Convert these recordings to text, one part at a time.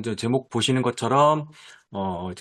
먼저 제목 보시는 것처럼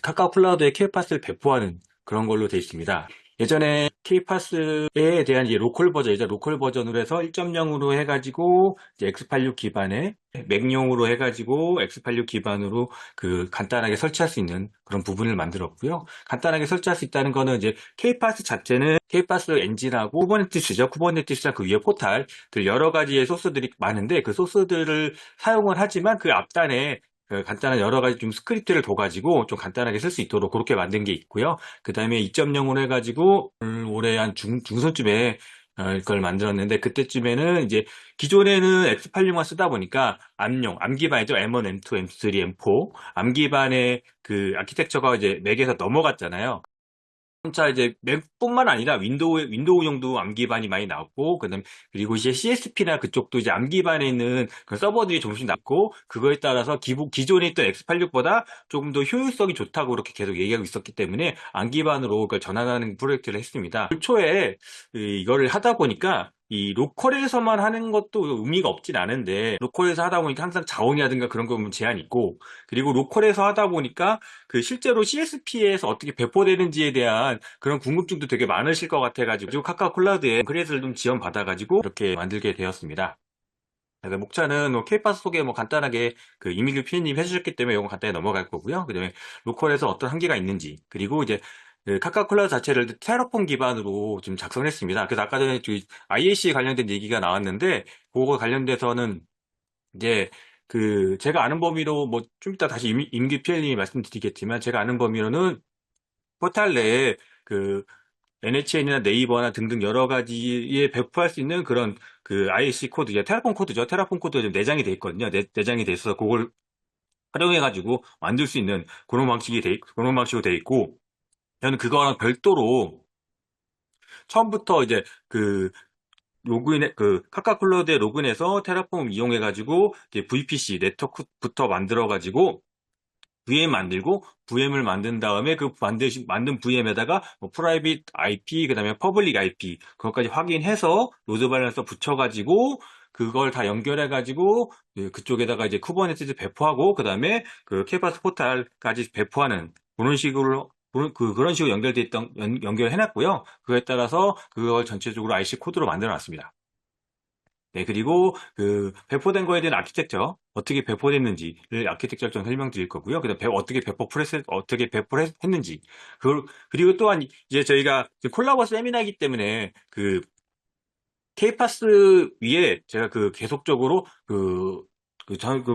카카오 클라우드에 케이파스를 배포하는 그런 걸로 되어 있습니다. 예전에 케이파스에 대한 이제 로컬 버전, 이제 로컬 버전으로 해서 1.0으로 해가지고 이제 x86 기반의 맥용으로 해가지고 x86 기반으로 그 간단하게 설치할 수 있는 그런 부분을 만들었고요. 간단하게 설치할 수 있다는 거는 이제 케이파스 자체는 케이파스 엔진하고 쿠버네티스죠. 쿠버네티스랑 그 위에 포탈들 여러 가지의 소스들이 많은데 그 소스들을 사용을 하지만 그 앞단에 그 간단한 여러 가지 좀 스크립트를 둬가지고 좀 간단하게 쓸 수 있도록 그렇게 만든 게 있고요. 그 다음에 2.0으로 해가지고 올해 한 중순쯤에 그걸 만들었는데 그때쯤에는 이제 기존에는 X86만 쓰다 보니까 암 기반이죠. M1, M2, M3, M4 암 기반의 그 아키텍처가 이제 맥에서 넘어갔잖아요. 자, 이제 맥뿐만 아니라 윈도우용도 암 기반이 많이 나왔고, 그리고 이제 CSP나 그쪽도 이제 암 기반에 있는 그 서버들이 조금씩 나왔고, 그거에 따라서 기존에 있던 X86보다 조금 더 효율성이 좋다고 그렇게 계속 얘기하고 있었기 때문에 암 기반으로 그걸 전환하는 프로젝트를 했습니다. 올 초에 이거를 하다 보니까 이 로컬에서만 하는 것도 의미가 없진 않은데, 로컬에서 하다 보니까 항상 자원이라든가 그런 거 보면 제한이 있고, 그리고 로컬에서 하다 보니까 그 실제로 CSP에서 어떻게 배포되는지에 대한 그런 궁금증도 되게 많으실 것 같아가지고 카카오 클라우드에 크레딧을 좀 지원받아가지고 이렇게 만들게 되었습니다. 그래서 목차는 케이파스 소개 간단하게 그 이민규 PD님 해주셨기 때문에 이거 간단히 넘어갈 거고요. 그다음에 로컬에서 어떤 한계가 있는지 그리고 이제 그 카카오 클라우드 자체를 테라폼 기반으로 지금 작성을 했습니다. 그래서 아까 전에 IAC 관련된 얘기가 나왔는데 그거 관련돼서는 이제 그 제가 아는 범위로 좀 이따 다시 임기 PL님이 말씀드리겠지만 제가 아는 범위로는 포탈 내에 그 NHN이나 네이버나 등등 여러 가지에 배포할 수 있는 그런 그 IAC 코드, 테라폼 코드죠. 테라폼 코드가 좀 내장이 돼 있거든요. 내장이 돼 있어서 그걸 활용해가지고 만들 수 있는 그런 방식으로 돼 있고 저는 그거랑 별도로 처음부터 이제 그 카카오 클라우드에 로그인해서 테라폼 이용해가지고 이제 VPC 네트워크부터 만들어가지고 VM 만들고 VM을 만든 다음에 그 만든 VM에다가 프라이빗 IP 그다음에 퍼블릭 IP 그것까지 확인해서 로드 밸런서 붙여가지고 그걸 다 연결해가지고 그쪽에다가 이제 쿠버네티스 배포하고 그다음에 그 케이파스 포탈까지 배포하는 그런 식으로 연결해놨고요. 그거에 따라서 그걸 전체적으로 IC 코드로 만들어놨습니다. 네, 그리고 그 배포된 거에 대한 아키텍처, 어떻게 배포됐는지를 아키텍처를 좀 설명드릴 거고요. 그다음 어떻게 배포를 했는지. 그리고 또한 이제 저희가 콜라보 세미나이기 때문에 그 케이파스 위에 제가 그 계속적으로 그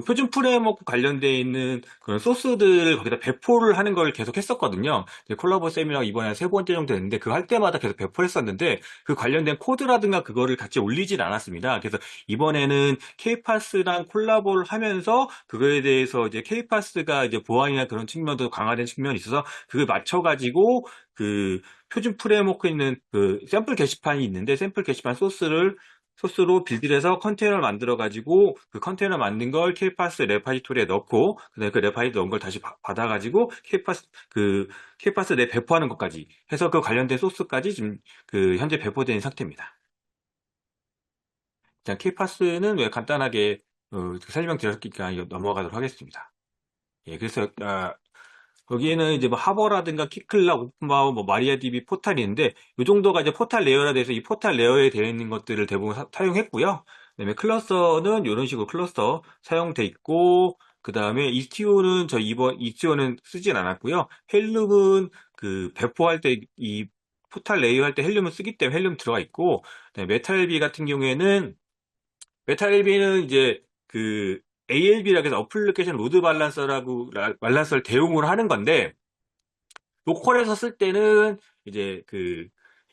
표준 프레임워크 관련되어 있는 그런 소스들을 거기다 배포를 하는 걸 계속 했었거든요. 이제 콜라보 세미나가 이번에 세 번째 정도 됐는데 그 할 때마다 계속 배포를 했었는데 그 관련된 코드라든가 그거를 같이 올리진 않았습니다. 그래서 이번에는 케이파스랑 콜라보를 하면서 그거에 대해서 이제 케이파스가 이제 보안이나 그런 측면도 강화된 측면이 있어서 그걸 맞춰가지고 그 표준 프레임워크에 있는 그 샘플 게시판이 있는데 샘플 게시판 소스로 빌드를 해서 컨테이너를 만들어 가지고 그 컨테이너 만든 걸 케이파스 레파지토리에 넣고 그다음에 그 레파지토리 넣은 걸 다시 받아 가지고 케이파스 내 배포하는 것까지 해서 그 관련된 소스까지 지금 그 현재 배포된 상태입니다. 자, 케이파스는 왜 간단하게 설명드렸으니까 넘어가도록 하겠습니다. 예, 그래서 거기에는 이제 하버라든가 키클라, 오픈바우, 마리아DB 포탈이 있는데 이 정도가 이제 포탈 레이어라 돼서 이 포탈 레이어에 되어 있는 것들을 대부분 사용했고요. 그다음에 클러스터는 이런 식으로 클러스터 사용돼 있고 그다음에 이스티오는 이번 이스티오는 쓰진 않았고요. 헬륨은 그 배포할 때 이 포탈 레이어 할 때 헬륨을 쓰기 때문에 헬륨 들어가 있고 그다음에 메탈비 같은 경우에는 메탈비는 이제 그 ALB라고 해서 어플리케이션 로드 밸런서를 대용으로 하는 건데 로컬에서 쓸 때는 이제 그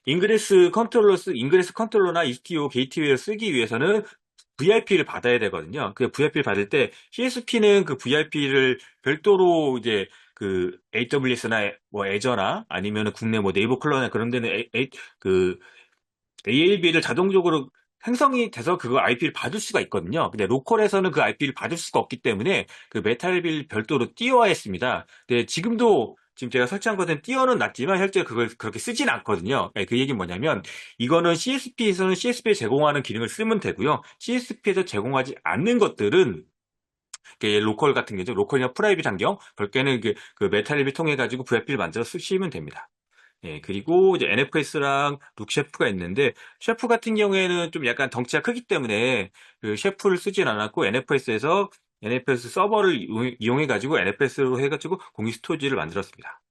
인그레스 컨트롤러나 이스티오 게이트웨이를 쓰기 위해서는 VIP를 받아야 되거든요. 그 VIP를 받을 때 CSP는 그 VIP를 별도로 이제 그 AWS나 애저나 아니면 국내 네이버 클라우드나 그런 데는 그 ALB를 자동적으로 생성이 돼서 그거 IP를 받을 수가 있거든요. 근데 로컬에서는 그 IP를 받을 수가 없기 때문에 그 메탈빌 별도로 띄워야 했습니다. 근데 지금 제가 설치한 것은 띄워는 놨지만 실제 그걸 그렇게 쓰진 않거든요. 그 얘기는 뭐냐면 이거는 CSP에서는 CSP에 제공하는 기능을 쓰면 되고요. CSP에서 제공하지 않는 것들은 이게 로컬 같은 경우죠. 로컬이나 프라이빗 환경, 그럴 때는 그 메탈립을 통해 가지고 VFP를 만들어 쓰시면 됩니다. 예, 그리고 이제 NFS랑 룩 셰프가 있는데, 셰프 같은 경우에는 좀 약간 덩치가 크기 때문에 그 셰프를 쓰진 않았고, NFS에서 NFS 서버를 이용해가지고 NFS로 해가지고 공유 스토리지를 만들었습니다.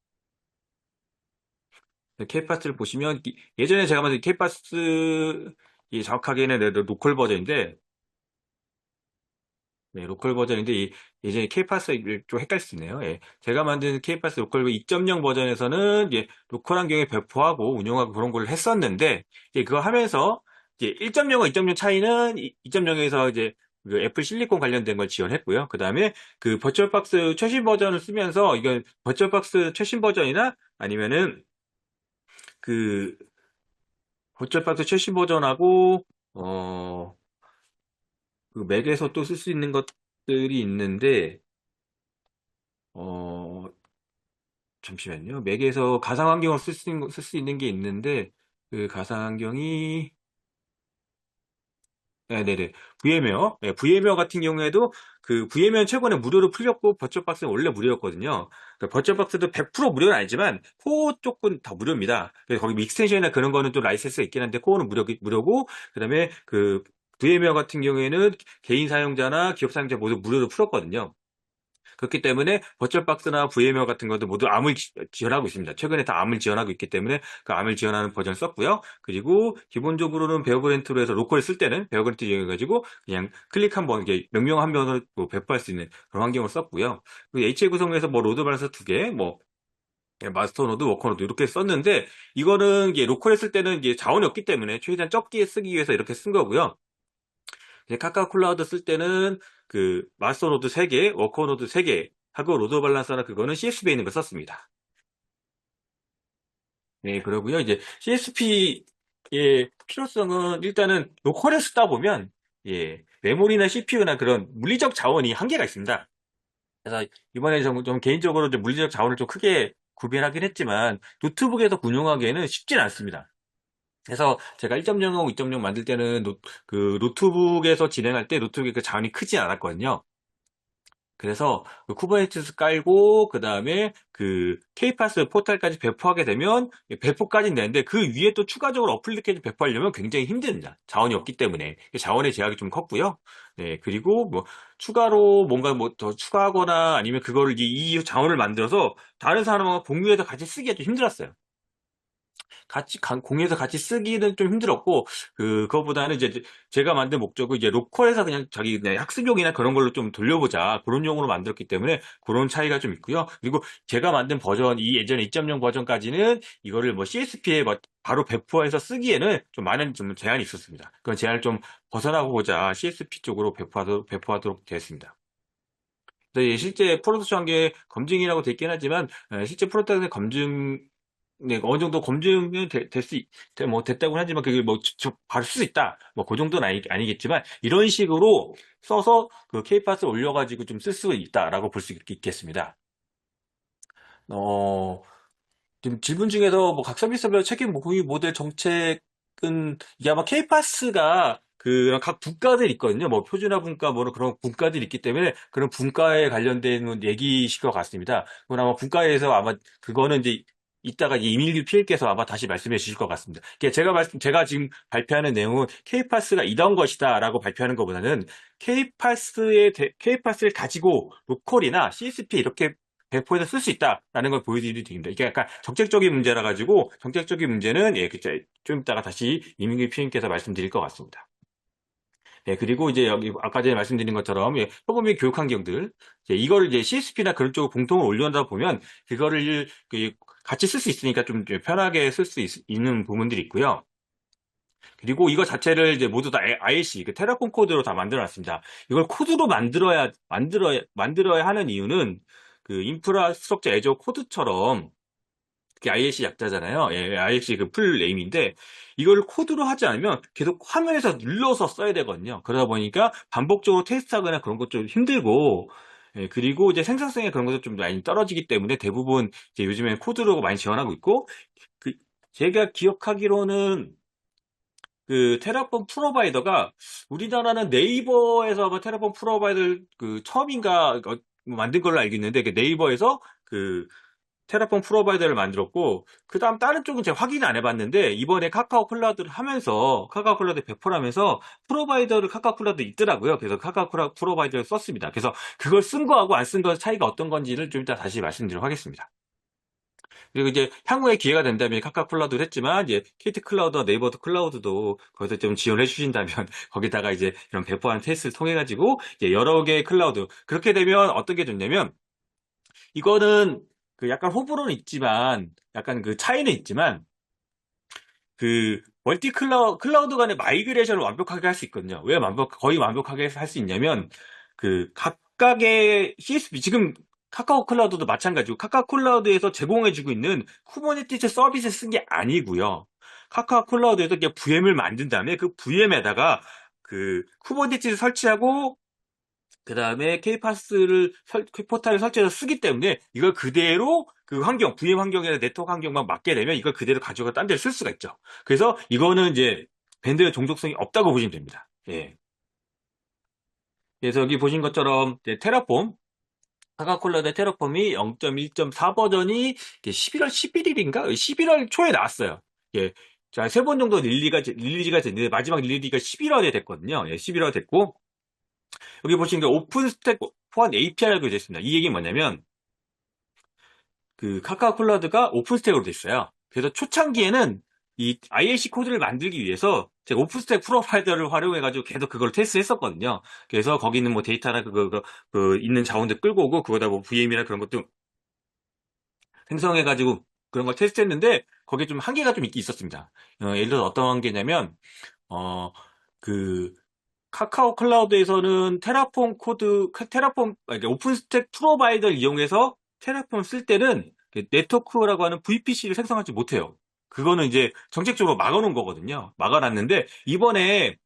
K파스를 보시면, 예전에 제가 만든 K파스, 정확하게는 로컬 버전인데, 네, 로컬 버전인데 예전에 K파스 좀 헷갈릴 수 있네요. 예. 제가 만든 K파스 로컬 2.0 버전에서는 로컬 환경에 배포하고 운영하고 그런 걸 했었는데 그거 하면서 이제 1.0과 2.0 차이는 2.0에서 이제 그 애플 실리콘 관련된 걸 지원했고요. 그 다음에 그 버추얼박스 최신 버전을 쓰면서 이건 버추얼박스 최신 버전이나 아니면은 그 버추얼박스 최신 버전하고 어 그 맥에서 또 쓸 수 있는 것들이 있는데 어, 잠시만요. 맥에서 가상환경을 쓸 수 있는 게 있는데, 그 가상환경이, 네네네. VM웨어. 네, VM웨어 같은 경우에도 그 VM웨어는 최근에 무료로 풀렸고, 버추얼박스는 원래 무료였거든요. 그 버추얼박스도 100% 무료는 아니지만, 코어 쪽은 다 무료입니다. 그래서 거기 익스텐션이나 그런 거는 좀 라이센스가 있긴 한데, 코어는 무료고, 그 다음에 그 VM웨어 같은 경우에는 개인 사용자나 기업 사용자 모두 무료로 풀었거든요. 그렇기 때문에 버추얼박스나 VMware 같은 것도 모두 암을 지원하고 있습니다. 최근에 다 암을 지원하고 있기 때문에 그 암을 지원하는 버전을 썼고요. 그리고 기본적으로는 베어그랜트로 해서 로컬을 쓸 때는 베어그랜트 이용해가지고 그냥 클릭 한 번, 이게 명령 한 번으로 뭐 배포할 수 있는 그런 환경을 썼고요. 그리고 HA 구성에서 뭐 로드 밸런서 두 개, 뭐 마스터 노드, 워커 노드 이렇게 썼는데 이거는 이게 로컬에 쓸 때는 이게 자원이 없기 때문에 최대한 적게 쓰기 위해서 이렇게 쓴 거고요. 카카오 클라우드 쓸 때는 그 마스터 노드 3개, 워커 노드 3개 하고 로드 밸런서나 그거는 CSV에 있는 거 썼습니다. 네, 그러고요. 이제 CSP의 필요성은 일단은 로컬에 쓰다 보면 메모리나 CPU나 그런 물리적 자원이 한계가 있습니다. 그래서 이번에 좀 개인적으로 좀 물리적 자원을 좀 크게 구별하긴 했지만 노트북에서 운용하기에는 쉽진 않습니다. 그래서 제가 1.0하고 2.0 만들 때는 그 노트북에서 진행할 때 노트북의 그 자원이 크지 않았거든요. 그래서 그 쿠버네티스 깔고 그 다음에 그 K파스 포탈까지 배포하게 되면 배포까지는 되는데 그 위에 또 추가적으로 어플리케이션 배포하려면 굉장히 힘듭니다. 자원이 없기 때문에 자원의 제약이 좀 컸고요. 네, 그리고 뭐 추가로 뭔가 뭐 더 추가하거나 아니면 그거를 이 자원을 만들어서 다른 사람과 공유해서 같이 쓰기가 좀 힘들었어요. 공유해서 같이 쓰기는 좀 힘들었고, 그거보다는 이제 제가 만든 목적은 이제 로컬에서 그냥 자기 그냥 학습용이나 그런 걸로 좀 돌려보자. 그런 용으로 만들었기 때문에 그런 차이가 좀 있고요. 그리고 제가 만든 버전, 이 예전에 2.0 버전까지는 이거를 뭐 CSP에 바로 배포해서 쓰기에는 좀 많은 좀 제한이 있었습니다. 그런 제한을 좀 벗어나고자 CSP 쪽으로 배포하도록 되었습니다. 실제 프로덕션 한게 검증이라고 돼 있긴 하지만 실제 프로덕션 검증 네, 어느 정도 검증은 뭐 됐다고 하지만 그게 뭐 바로 쓸 수 있다. 뭐 그 정도는 아니겠지만 이런 식으로 써서 그 K팟을 올려가지고 좀 쓸 수 있다라고 볼 수 있겠습니다. 어, 지금 질문 중에서 뭐 각 서비스별 책임 공유 모델 정책은 이게 아마 K파스가 그런 각 분과들 있거든요. 뭐 표준화 분과 뭐 그런 분과들이 있기 때문에 그런 분과에 관련된 얘기실 것 같습니다. 그건 아마 분과에서 아마 그거는 이제 이따가 이민규 PL께서 아마 다시 말씀해 주실 것 같습니다. 제가 지금 발표하는 내용은 K파스가 이런 것이다라고 발표하는 것보다는 K파스를 가지고 로컬이나 CSP 이렇게 배포해서 쓸 수 있다라는 걸 보여드리면 됩니다. 이게 약간 정책적인 문제라 가지고 정책적인 문제는 좀 이따가 다시 이민규 PM께서 말씀드릴 것 같습니다. 네, 그리고 이제 여기 아까 전에 말씀드린 것처럼 소금이 교육 환경들 이거를 이제 CSP나 그런 쪽으로 공통으로 올려놓다 보면 그거를 같이 쓸 수 있으니까 좀 편하게 쓸 수 있는 부분들이 있고요. 그리고 이거 자체를 이제 모두 다 ILC, 그 테라폼 코드로 다 만들어놨습니다. 이걸 코드로 만들어야 하는 이유는 그 인프라스트럭처 애저 코드처럼 그게 ILC 약자잖아요. ILC 그 풀 네임인데 이걸 코드로 하지 않으면 계속 화면에서 눌러서 써야 되거든요. 그러다 보니까 반복적으로 테스트하거나 그런 것 좀 힘들고 그리고 이제 생산성에 그런 것도 좀 많이 떨어지기 때문에 대부분 이제 요즘에 코드로 많이 지원하고 있고 그 제가 기억하기로는 그 테라폼 프로바이더가 우리나라는 네이버에서 아마 테라폼 프로바이더 그 처음인가 만든 걸로 알고 있는데 그 네이버에서 그 테라폼 프로바이더를 만들었고 그 다음 다른 쪽은 제가 확인 안 해봤는데 이번에 카카오 클라우드를 하면서 카카오 클라우드 배포를 하면서 프로바이더를 카카오 클라우드 있더라고요. 그래서 카카오 클라우드 프로바이더를 썼습니다. 그래서 그걸 쓴 거하고 안 쓴 거 차이가 어떤 건지를 좀 이따 다시 말씀드리도록 하겠습니다. 그리고 이제 향후에 기회가 된다면 카카오 클라우드를 했지만 이제 KT 클라우드와 네이버 클라우드도 거기서 좀 지원해 주신다면 거기다가 이제 이런 배포하는 테스트를 통해 가지고 이제 여러 개의 클라우드 그렇게 되면 어떤 게 좋냐면 이거는 그 약간 호불호는 있지만 약간 그 차이는 있지만 그 멀티 클라우드 간의 마이그레이션을 완벽하게 할 수 있거든요. 왜 거의 완벽하게 할 수 있냐면 그 각각의 CSP 지금 카카오 클라우드도 마찬가지고 카카오 클라우드에서 제공해주고 있는 쿠버네티스 서비스 쓴 게 아니고요. 카카오 클라우드에서 그냥 VM을 만든 다음에 그 VM에다가 그 쿠버네티스 설치하고 그 다음에 케이파스를 포탈을 설치해서 쓰기 때문에 이걸 그대로 그 환경, VM 환경이나 네트워크 환경만 맞게 되면 이걸 그대로 가져가 딴 데를 쓸 수가 있죠. 그래서 이거는 이제 밴드의 종속성이 없다고 보시면 됩니다. 예. 그래서 여기 보신 것처럼 이제 테라폼, 카카콜라의 테라폼이 0.1.4 버전이 11월 11일인가? 11월 초에 나왔어요. 예. 자, 세 번 정도 릴리즈가 됐는데 마지막 릴리즈가 11월에 됐거든요. 예, 11월 됐고 여기 보시는 게 오픈 스택 포함 API라고 되어 있습니다. 이 얘기는 뭐냐면 그 카카오 클라우드가 오픈 스택으로 되어 있어요. 그래서 초창기에는 이 IAC 코드를 만들기 위해서 제가 오픈스택 프로바이더를 활용해가지고 계속 그걸 테스트했었거든요. 그래서 거기 있는 뭐 데이터나 그 있는 자원들 끌고 오고 그거다 뭐 VM이나 그런 것도 생성해가지고 그런 걸 테스트했는데 거기에 좀 한계가 좀 있긴 있었습니다. 예를 들어서 어떤 한계냐면 그 카카오 클라우드에서는 오픈스택 프로바이더를 이용해서 테라폼 쓸 때는 네트워크라고 하는 VPC를 생성하지 못해요. 그거는 이제 정책적으로 막아놓은 거거든요. 막아놨는데 이번에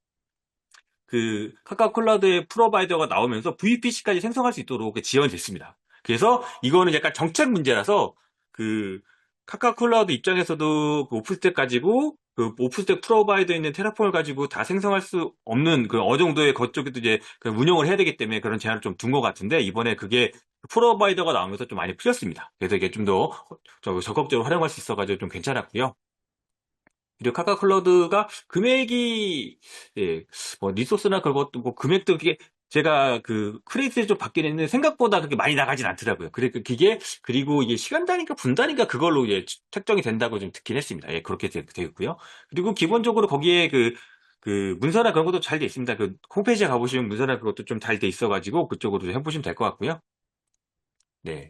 그 카카오 클라우드의 프로바이더가 나오면서 VPC까지 생성할 수 있도록 지원이 됐습니다. 그래서 이거는 약간 정책 문제라서 그 카카오 클라우드 입장에서도 그 오픈스택 가지고 그 오픈스택 프로바이더 있는 테라폼을 가지고 다 생성할 수 없는 그 어느 정도의 그쪽에도 이제 그 운영을 해야 되기 때문에 그런 제한을 좀 둔 것 같은데 이번에 그게 프로바이더가 나오면서 좀 많이 풀렸습니다. 그래서 이게 좀 더 적극적으로 활용할 수 있어가지고 좀 괜찮았고요. 그리고 카카오 클라우드가 금액이 예, 뭐 리소스나 그런 것도 뭐 금액도 그게 제가 그 크레딧을 좀 받긴 했는데 생각보다 그렇게 많이 나가진 않더라고요. 그리고 이게 시간 단위인가 분 단위인가 그걸로 예, 책정이 된다고 좀 듣긴 했습니다. 예, 그렇게 되겠고요. 그리고 기본적으로 거기에 그 문서나 그런 것도 잘 돼 있습니다. 그 홈페이지에 가보시면 문서나 그것도 좀 잘 돼 있어가지고 그쪽으로 좀 해보시면 될 것 같고요. 네.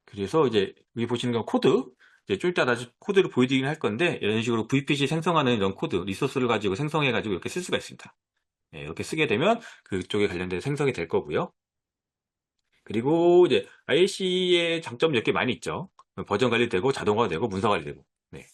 그래서 이제 여기 보시는 건 코드. 이제 좀 이따 다시 코드를 보여드리긴 할 건데 이런 식으로 VPC 생성하는 이런 코드, 리소스를 가지고 생성해가지고 이렇게 쓸 수가 있습니다. 네, 이렇게 쓰게 되면 그쪽에 관련된 생성이 될 거고요. 그리고 이제 IAC의 장점 몇 개 많이 있죠. 버전 관리되고 자동화되고 문서 관리되고. 네.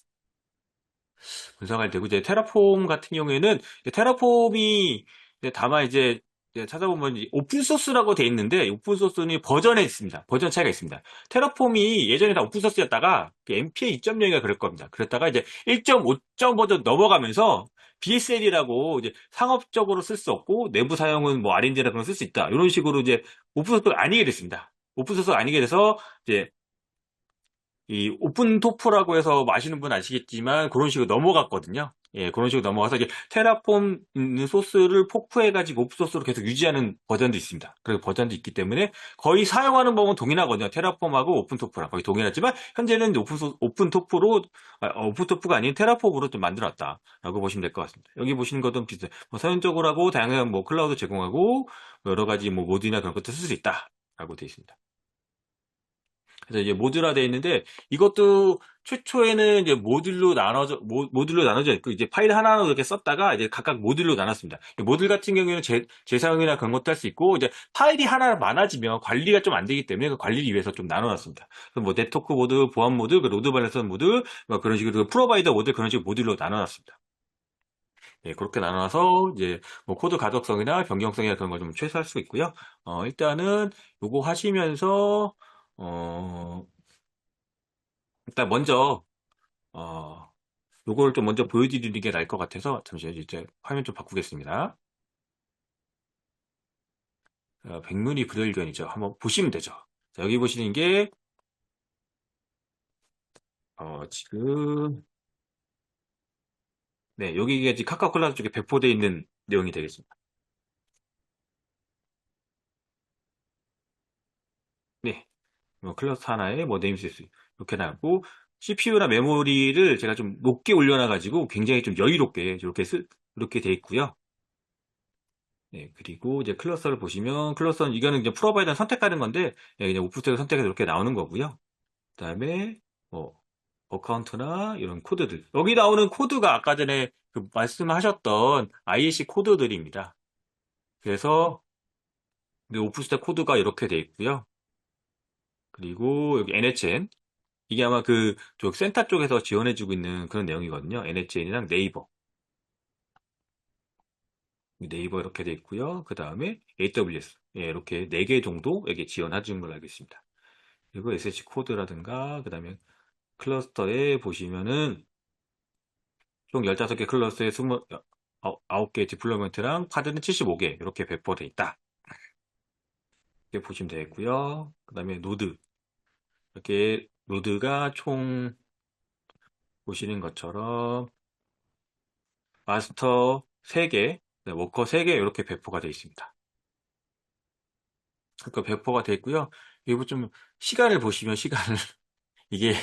분석할 때고 이제 테라폼 같은 경우에는 이제 테라폼이 이제 다만 이제 찾아보면 오픈 소스라고 돼 있는데 오픈 소스는 버전에 있습니다. 버전 차이가 있습니다. 테라폼이 예전에 다 오픈 소스였다가 MPA 2.0인가 그럴 겁니다. 그랬다가 이제 1.5점 버전 넘어가면서 BSL이라고 이제 상업적으로 쓸 수 없고 내부 사용은 뭐 R&D나 그런 쓸 수 있다. 이런 식으로 이제 오픈 소스가 아니게 됐습니다. 오픈 소스가 아니게 돼서 이제 이 오픈 토프라고 해서 뭐 아시는 분 아시겠지만 그런 식으로 넘어갔거든요. 예, 그런 식으로 넘어가서 이게 테라폼 있는 소스를 포크해가지고 오픈 소스로 계속 유지하는 버전도 있습니다. 그리고 버전도 있기 때문에 거의 사용하는 법은 동일하거든요. 테라폼하고 오픈 토프랑 거의 동일하지만 현재는 오픈 토프가 아닌 테라폼으로 좀 만들었다라고 보시면 될 것 같습니다. 여기 보시는 것도 비슷해요. 뭐 서현적으로 하고 다양한 뭐 클라우드 제공하고 뭐 여러 가지 뭐 모드나 그런 것도 쓸 수 있다라고 되어 있습니다. 그래서 이제 모듈화되어 있는데 이것도 최초에는 이제 모듈로 나눠져 있고 이제 파일 하나로 이렇게 썼다가 이제 각각 모듈로 나눴습니다. 모듈 같은 경우에는 재사용이나 그런 것도 할 수 있고 이제 파일이 하나 많아지면 관리가 좀 안 되기 때문에 그 관리를 위해서 좀 나눠놨습니다. 그래서 뭐 네트워크 모드, 보안 모드, 그 로드 밸런서 모드, 뭐 그런 식으로 프로바이더 모드 그런 식으로 모듈로 나눠놨습니다. 예, 그렇게 나눠서 이제 뭐 코드 가독성이나 변경성이나 그런 걸 좀 최소화할 수 있고요. 일단은 요거 하시면서 어, 일단 먼저 어, 요걸 좀 먼저 보여드리는 게 나을 것 같아서 잠시만요. 이제 화면 좀 바꾸겠습니다. 백문이 불여일견이죠. 한번 보시면 되죠. 자, 여기 보시는 게 지금 네, 여기가 지금 카카오 클라우드 쪽에 배포되어 있는 내용이 되겠습니다. 네, 뭐 클러스터 하나에 뭐 네임스페이스 이렇게 나왔고 CPU나 메모리를 제가 좀 높게 올려놔가지고 굉장히 좀 여유롭게 이렇게 돼 있고요. 네, 그리고 이제 클러스터를 보시면 클러스터는 이거는 이제 프로바이더 선택하는 건데 그냥 오프스택을 선택해서 이렇게 나오는 거고요. 그다음에 뭐 어카운트나 이런 코드들 여기 나오는 코드가 아까 전에 그 말씀하셨던 ISC 코드들입니다. 그래서 오프스택 코드가 이렇게 돼 있고요. 그리고 여기 NHN 이게 아마 그쪽 센터 쪽에서 지원해주고 있는 그런 내용이거든요. NHN이랑 네이버 이렇게 돼 있고요. 그 다음에 AWS 이렇게 4개 정도 여기 지원해주는 걸로 알고 있습니다. 그리고 SH 코드라든가 그 다음에 클러스터에 보시면은 총 15개 클러스에 29개 디플로이먼트랑 파드는 75개 이렇게 배포돼 있다. 이렇게 보시면 되겠고요. 그 다음에 노드 이렇게 노드가 총 보시는 것처럼 마스터 3개, 워커 3개 이렇게 배포가 되어 있습니다. 그러니까 배포가 되어 있고요. 그리고 좀 시간을 보시면 시간을 이게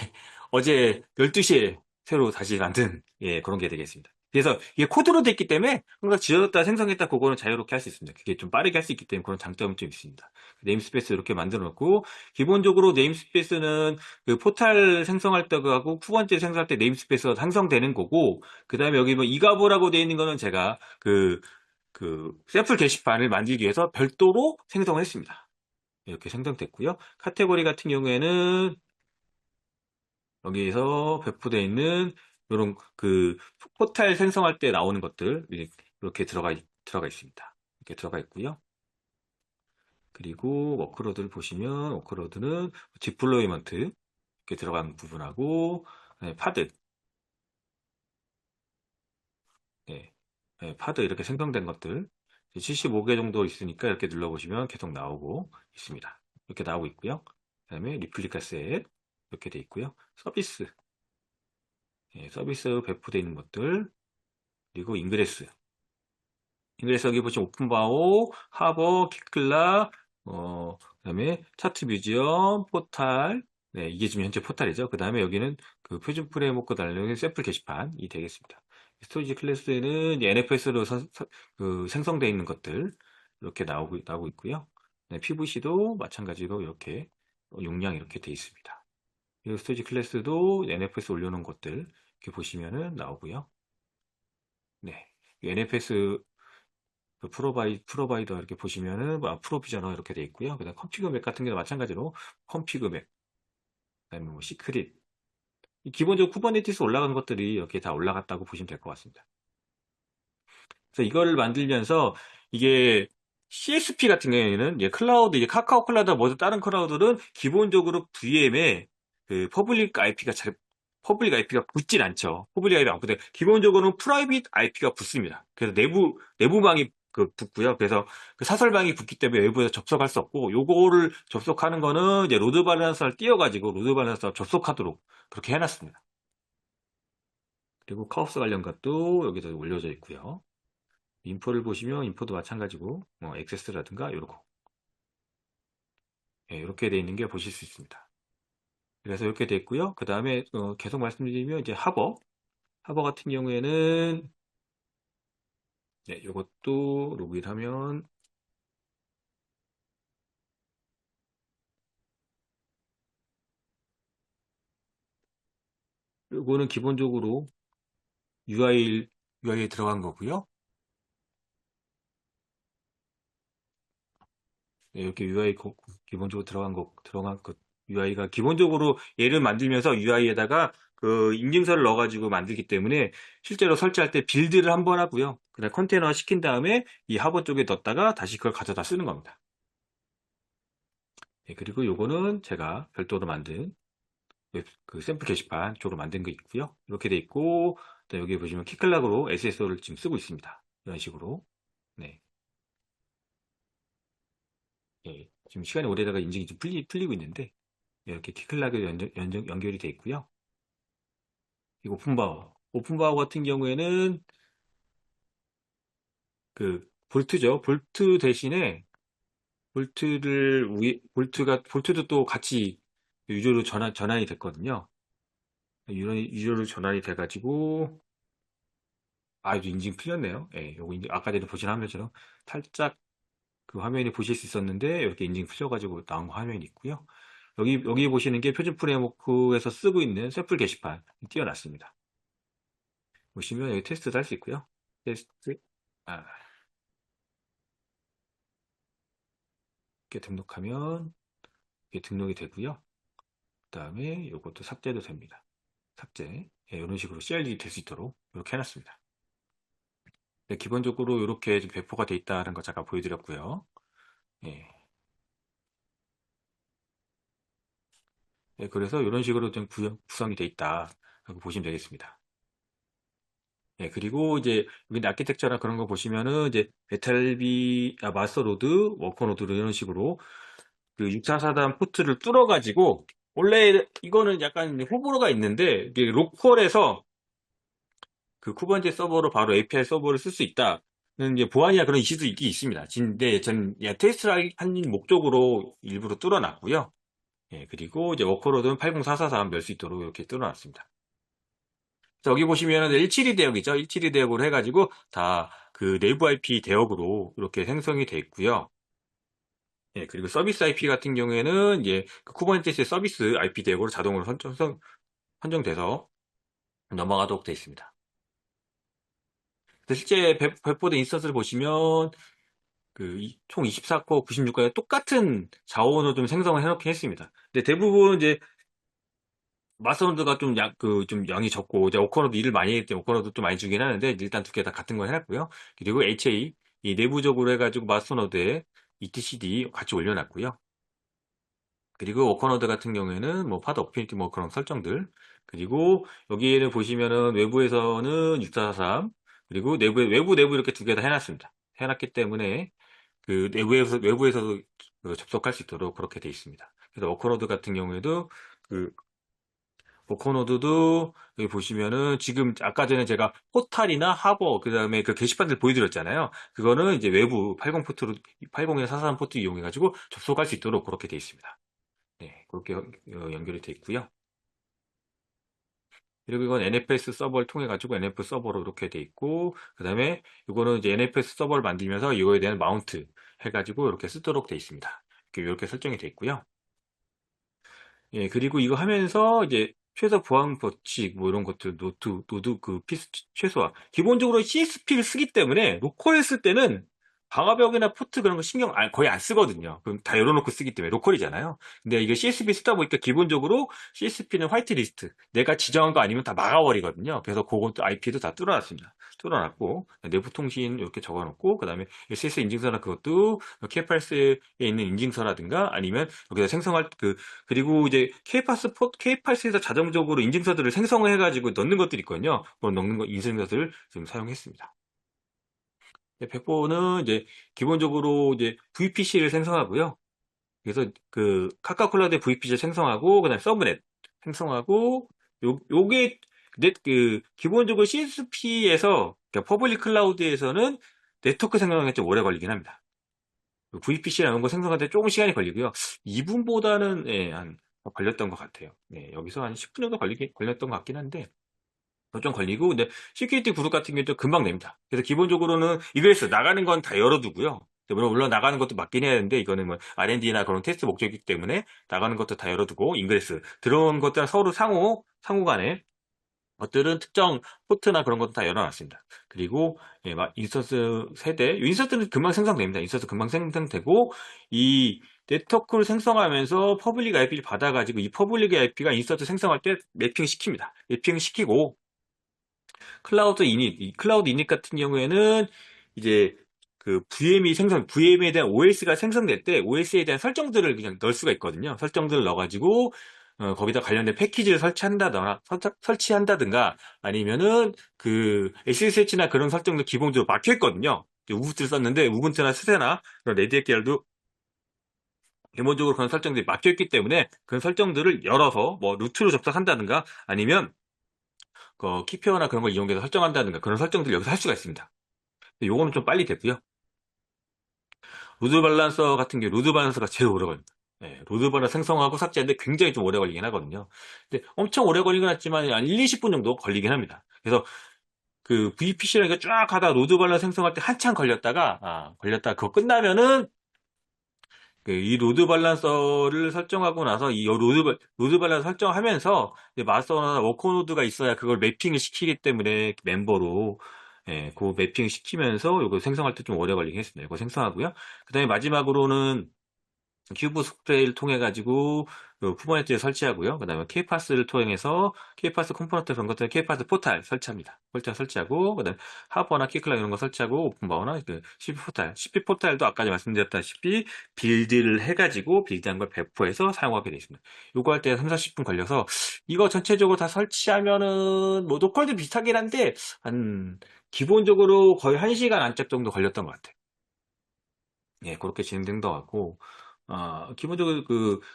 어제 12시에 새로 다시 만든 그런 게 되겠습니다. 그래서 이게 코드로 됐기 때문에 뭔가 지어졌다 생성했다 그거는 자유롭게 할 수 있습니다. 그게 좀 빠르게 할 수 있기 때문에 그런 장점이 좀 있습니다. 네임스페이스 이렇게 만들어 놓고 기본적으로 네임스페이스는 그 포탈 생성할 때하고 쿠번지 생성할 때 네임스페이스가 생성되는 거고 그 다음에 여기 뭐 이가보라고 되어 있는 거는 제가 그 샘플 게시판을 만들기 위해서 별도로 생성을 했습니다. 이렇게 생성됐고요. 카테고리 같은 경우에는 여기에서 배포되어 있는 이런 그 포탈 생성할 때 나오는 것들 이렇게 들어가 있습니다. 이렇게 들어가 있고요. 그리고 워크로드를 보시면 워크로드는 디플로이먼트 이렇게 들어간 부분하고 파드 네, 파드 이렇게 생성된 것들 75개 정도 있으니까 이렇게 눌러보시면 계속 나오고 있습니다. 이렇게 나오고 있고요. 그 다음에 리플리카 셋 이렇게 돼 있고요. 서비스 배포되어 있는 것들 그리고 인그레스 여기 보시면 오픈바오, 하버, 키클라, 그다음에 차트 뮤지엄, 포탈, 네, 이게 지금 현재 포탈이죠. 그 다음에 여기는 그 표준 프레임워크 달리는 샘플 게시판이 되겠습니다. 스토리지 클래스는 NFS로 생성되어 있는 것들 이렇게 나오고 있고요. 네, PVC도 마찬가지로 이렇게 용량 이렇게 되어 있습니다. 그리고 스토리지 클래스도 NFS 올려놓은 것들 이렇게 보시면은 나오고요. 네, NFS 프로바이더 이렇게 보시면은 프로비저너 이렇게 돼 있고요. 그다음 컴피그 맥 같은 경우도 마찬가지로 컴피그 맥, 그다음에 뭐 시크릿 기본적으로 쿠버네티스 올라가는 것들이 이렇게 다 올라갔다고 보시면 될 것 같습니다. 그래서 이거를 만들면서 이게 CSP 같은 경우에는 클라우드, 이제 카카오 클라우드 모두 다른 클라우드는 기본적으로 VM에 그 퍼블릭 IP가 붙진 않죠. 퍼블릭 IP가 안 붙어요. 기본적으로는 프라이빗 IP가 붙습니다. 그래서 내부망이 붙고요. 그래서 그 사설방이 붙기 때문에 외부에서 접속할 수 없고, 요거를 접속하는 거는 이제 로드 밸런서를 띄워가지고 로드 밸런서 접속하도록 그렇게 해놨습니다. 그리고 카오스 관련 것도 여기서 올려져 있고요. 인포를 보시면 인포도 마찬가지고 액세스라든가 요렇고 이렇게 돼 있는 게 보실 수 있습니다. 그래서 이렇게 돼 있고요. 그 다음에 계속 말씀드리면 이제 하버 같은 경우에는 이것도 로그인하면 이거는 기본적으로 UI에 들어간 거고요. 이렇게 UI 기본적으로 들어간 것 UI가 기본적으로 얘를 만들면서 UI에다가 그 인증서를 넣어가지고 만들기 때문에 실제로 설치할 때 빌드를 한번 하고요. 그다음 컨테이너 시킨 다음에 이 하버 쪽에 넣었다가 다시 그걸 가져다 쓰는 겁니다. 그리고 요거는 제가 별도로 만든 그 샘플 게시판 쪽으로 만든 거 있고요. 이렇게 돼 있고, 여기 보시면 키클락으로 SSO를 지금 쓰고 있습니다. 이런 식으로. 네. 예, 지금 시간이 오래다가 인증이 좀 풀리고 있는데, 이렇게 키클락에 연결이 돼 있고요. 그리고 오픈바워. 오픈바워 같은 경우에는 그 볼트죠. 볼트 대신에 볼트도 또 같이 유저로 전환이 됐거든요. 유저로 전환이 돼가지고, 이제 인증 풀렸네요. 예, 요거 아까 전에 보신 화면처럼 살짝 그 화면이 보실 수 있었는데, 이렇게 인증 풀려가지고 나온 화면이 있고요. 여기 보시는 게 표준 프레임워크에서 쓰고 있는 샘플 게시판 띄워놨습니다. 보시면 여기 테스트도 할 수 있고요. 테스트, 아, 이렇게 등록하면 이게 등록이 되고요. 그 다음에 이것도 삭제도 됩니다. 삭제. 예, 이런 식으로 CRD 될 수 있도록 이렇게 해놨습니다. 네, 기본적으로 이렇게 좀 배포가 돼 있다는 거 잠깐 보여드렸고요. 예. 예, 그래서 이런 식으로 좀 구성이 돼 있다. 라고 보시면 되겠습니다. 예, 그리고 이제 여기 아키텍처나 그런 거 보시면은 이제 마스터 로드, 워커 로드 이런 식으로 그 6443 포트를 뚫어가지고 원래 이거는 약간 호불호가 있는데 이게 로컬에서 그 쿠버네티스 서버로 바로 API 서버를 쓸 수 있다는 이제 보안이나 그런 이슈도 있긴 있습니다. 근데 전 테스트를 하는 목적으로 일부러 뚫어놨고요. 예, 그리고 이제 워커로드는 80443 열 수 있도록 이렇게 뚫어놨습니다. 여기 보시면 172 대역이죠. 172 대역으로 해가지고 다 그 내부 IP 대역으로 이렇게 생성이 돼 있고요. 예, 그리고 서비스 IP 같은 경우에는 이제 그 쿠버네티스의 서비스 IP 대역으로 자동으로 선정돼서 넘어가도록 되어 있습니다. 실제 배포된 인스턴스를 보시면 총 24코어 96코어에 똑같은 자원을 좀 생성을 해놓긴 했습니다. 근데 대부분 이제 마스터노드가 좀 양이 적고, 이제 오커노드 일을 많이 했기 때문에 오커노드 좀 많이 주긴 하는데, 일단 두 개 다 같은 거 해놨고요. 그리고 HA, 이 내부적으로 해가지고 마스터노드에 etcd 같이 올려놨고요. 그리고 오커노드 같은 경우에는 뭐 파드 어피니티 뭐 그런 설정들. 그리고 여기에는 보시면은 외부에서는 6443, 그리고 외부 이렇게 두 개 다 해놨습니다. 해놨기 때문에 그 외부에서도 그 접속할 수 있도록 그렇게 돼 있습니다. 그래서 워커노드 같은 경우에도 그 워커노드도 여기 보시면은 지금 아까 전에 제가 포탈이나 하버 그다음에 그 게시판들 보여드렸잖아요. 그거는 이제 외부 80 포트로 80이나 443 포트 이용해 가지고 접속할 수 있도록 그렇게 돼 있습니다. 네, 그렇게 연결이 돼 있고요. 그리고 이건 NFS 서버를 통해 가지고 NFS 서버로 이렇게 돼 있고, 그다음에 이거는 이제 NFS 서버를 만들면서 이거에 대한 마운트 해가지고 이렇게 쓰도록 돼 있습니다. 이렇게 설정이 돼 있고요. 예, 그리고 이거 하면서 이제 최소 보안 법칙 뭐 이런 것들 노드 그 피스 최소화. 기본적으로 CSP를 쓰기 때문에 로컬에 쓸 때는 방화벽이나 포트 그런 거 거의 안 쓰거든요. 그럼 다 열어놓고 쓰기 때문에 로컬이잖아요. 근데 이게 CSP 쓰다 보니까 기본적으로 CSP는 화이트 리스트. 내가 지정한 거 아니면 다 막아버리거든요. 그래서 그것도 IP도 다 뚫어놨습니다. 뚫어놨고 내부 통신 이렇게 적어놓고 그다음에 SS 인증서나 그것도 K8스에 있는 인증서라든가 아니면 여기다 생성할 그리고 이제 K8스에서 자동적으로 인증서들을 생성해가지고 넣는 것들이 있거든요. 그런 인증서들을 지금 사용했습니다. 배포는 이제 기본적으로 이제 VPC를 생성하고요. 그래서 그 카카오 클라우드에 VPC를 생성하고 그다음에 서브넷 생성하고 요게 기본적으로 CSP에서 그러니까 퍼블릭 클라우드에서는 네트워크 생성에 좀 오래 걸리긴 합니다. VPC라는 거 생성하는데 조금 시간이 걸리고요. 2분보다는 한 걸렸던 것 같아요. 네, 여기서 한 10분 정도 걸렸던 것 같긴 한데 좀 걸리고 근데 시큐리티 그룹 같은 경우도 금방 냅니다. 그래서 기본적으로는 이그레스 나가는 건 다 열어두고요. 물론 나가는 것도 맞긴 해야 되는데 이거는 뭐 R&D나 그런 테스트 목적이기 때문에 나가는 것도 다 열어두고 인그레스 들어온 것들은 서로 상호간에 것들은 특정 포트나 그런 것도 다 열어놨습니다. 그리고 인스턴스 세대, 인스턴스는 금방 생성됩니다. 인스턴스 금방 생성되고 이 네트워크를 생성하면서 퍼블릭 IP를 받아가지고 이 퍼블릭 IP가 인스턴스 생성할 때 매핑 시킵니다. 매핑 시키고 이 클라우드 이닛 같은 경우에는 이제 그 VM에 대한 OS가 생성될 때 OS에 대한 설정들을 그냥 넣을 수가 있거든요. 설정들을 넣어가지고 거기다 관련된 패키지를 설치한다든가 아니면은 그 SSH나 그런 설정도 기본적으로 막혀 있거든요. 우분투를 썼는데 우분투나 스테나 그런 레드햇 계열도 기본적으로 그런 설정들이 막혀 있기 때문에 그런 설정들을 열어서 뭐 루트로 접속한다든가 아니면 키페어나 그런 걸 이용해서 설정한다든가 그런 설정들을 여기서 할 수가 있습니다. 요거는 좀 빨리 되고요. 로드 밸런서 같은 경우 로드 밸런서가 제일 오래 걸립니다. 네, 로드 밸런서 생성하고 삭제하는데 굉장히 좀 오래 걸리긴 하거든요. 근데 엄청 오래 걸리긴 했지만 한 1, 20분 정도 걸리긴 합니다. 그래서 그 VPC랑 이거 쫙 하다 로드 밸런서 생성할 때 한참 걸렸다가 그거 끝나면은 이 로드 밸런서를 설정하고 나서 이 로드 밸런서 설정하면서 이제 마스터나 워커 노드가 있어야 그걸 매핑을 시키기 때문에 멤버로 그 매핑을 시키면서 이거 생성할 때 좀 오래 걸리긴 했습니다. 이거 생성하고요. 그 다음에 마지막으로는 큐브 스프레이를 통해 가지고 쿠버네티에 설치하고요. 그 다음에 K파스를 통해서 K파스 컴포넌트 그런 것들 K파스 포탈 설치합니다. 포탈 설치하고 그 다음에 하버나 키클락 이런 거 설치하고 오픈바우나 그 CP 포탈 CP 포탈도 아까 말씀드렸다시피 빌드를 해가지고 빌드한 걸 배포해서 사용하게 되어 있습니다. 요거 할 때 3, 40분 걸려서 이거 전체적으로 다 설치하면은 뭐 노컬도 비슷하긴 한데 한 기본적으로 거의 1시간 안짝 정도 걸렸던 것 같아요. 예, 그렇게 진행된 것 같고, 기본적으로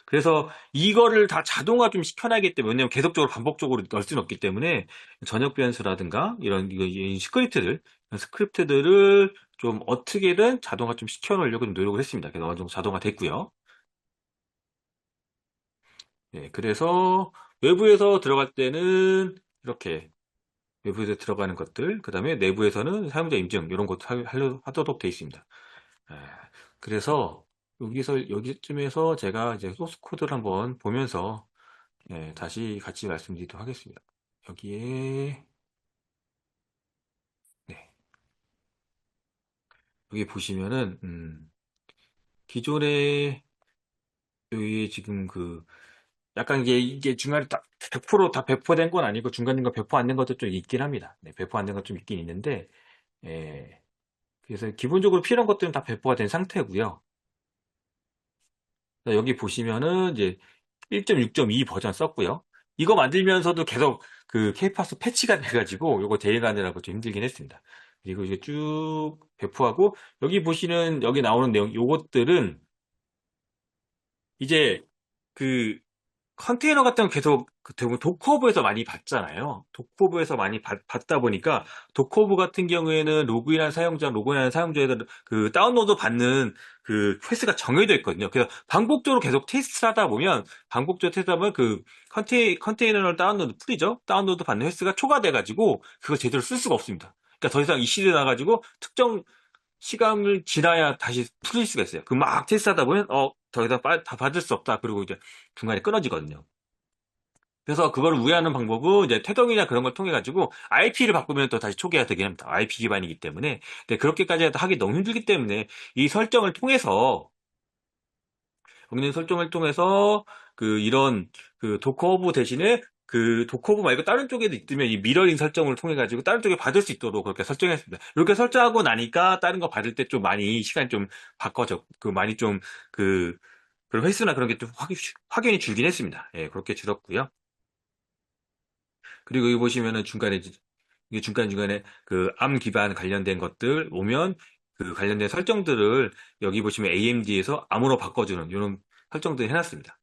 그래서 이거를 다 자동화 좀 시켜놔야기 때문에, 왜냐면 계속적으로 반복적으로 넣을 수는 없기 때문에, 전역 변수라든가, 이 스크립트들을 좀 어떻게든 자동화 좀 시켜놓으려고 좀 노력을 했습니다. 그래서 어느 정도 자동화 됐고요. 예, 그래서 외부에서 들어갈 때는 이렇게 외부에서 들어가는 것들, 그 다음에 내부에서는 사용자 인증, 이런 것도 하도록 되어 있습니다. 예, 그래서 여기쯤에서 제가 이제 소스 코드를 한번 보면서 다시 같이 말씀드리도록 하겠습니다. 여기에 네, 여기 보시면은 기존에 여기 지금 약간 이게 중간에 딱 100%다 배포된 건 아니고 중간중간 배포 안 된 것도 좀 있긴 합니다. 네, 배포 안 된 것 좀 있긴 있는데 예, 그래서 기본적으로 필요한 것들은 다 배포가 된 상태고요. 여기 보시면은 이제 1.6.2 버전 썼고요. 이거 만들면서도 계속 그 케이파스 패치가 돼가지고 요거 대응하느라고 좀 힘들긴 했습니다. 그리고 이게 쭉 배포하고 여기 나오는 내용 요것들은 이제 그 컨테이너 같은 건 계속 대부분 도커브에서 많이 봤잖아요. 도커브에서 많이 봤다 보니까 도커브 같은 경우에는 로그인한 사용자에서 그 다운로드 받는 그 횟수가 정해져 있거든요. 그래서 반복적으로 계속 테스트를 하다 보면 반복적으로 테스트하면 그 컨테이너를 풀이죠. 다운로드 받는 횟수가 초과돼가지고 그거 제대로 쓸 수가 없습니다. 그러니까 더 이상 이 시대에 나가지고 특정 시간을 지나야 다시 풀릴 수가 있어요. 그 막 테스트하다 보면 더 이상 다 받을 수 없다. 그리고 이제 중간에 끊어지거든요. 그래서 그걸 우회하는 방법은 이제 태동이나 그런 걸 통해 가지고 IP를 바꾸면 또 다시 초기화 되긴 합니다. IP 기반이기 때문에. 근데 그렇게까지 하기 너무 힘들기 때문에 이 설정을 통해서 여기는 설정을 통해서 이런 도커브 대신에 그 도커브 말고 다른 쪽에도 있으면 이 미러링 설정을 통해 가지고 다른 쪽에 받을 수 있도록 그렇게 설정했습니다. 이렇게 설정하고 나니까 다른 거 받을 때 좀 많이 시간이 좀 바꿔져 많이 좀 그 그런 횟수나 그런 게 좀 확연히 줄긴 했습니다. 예, 그렇게 줄었고요. 그리고 여기 보시면은 이게 중간중간에 그 암 기반 관련된 것들 오면 그 관련된 설정들을 여기 보시면 AMD에서 암으로 바꿔주는 이런 설정들 해놨습니다.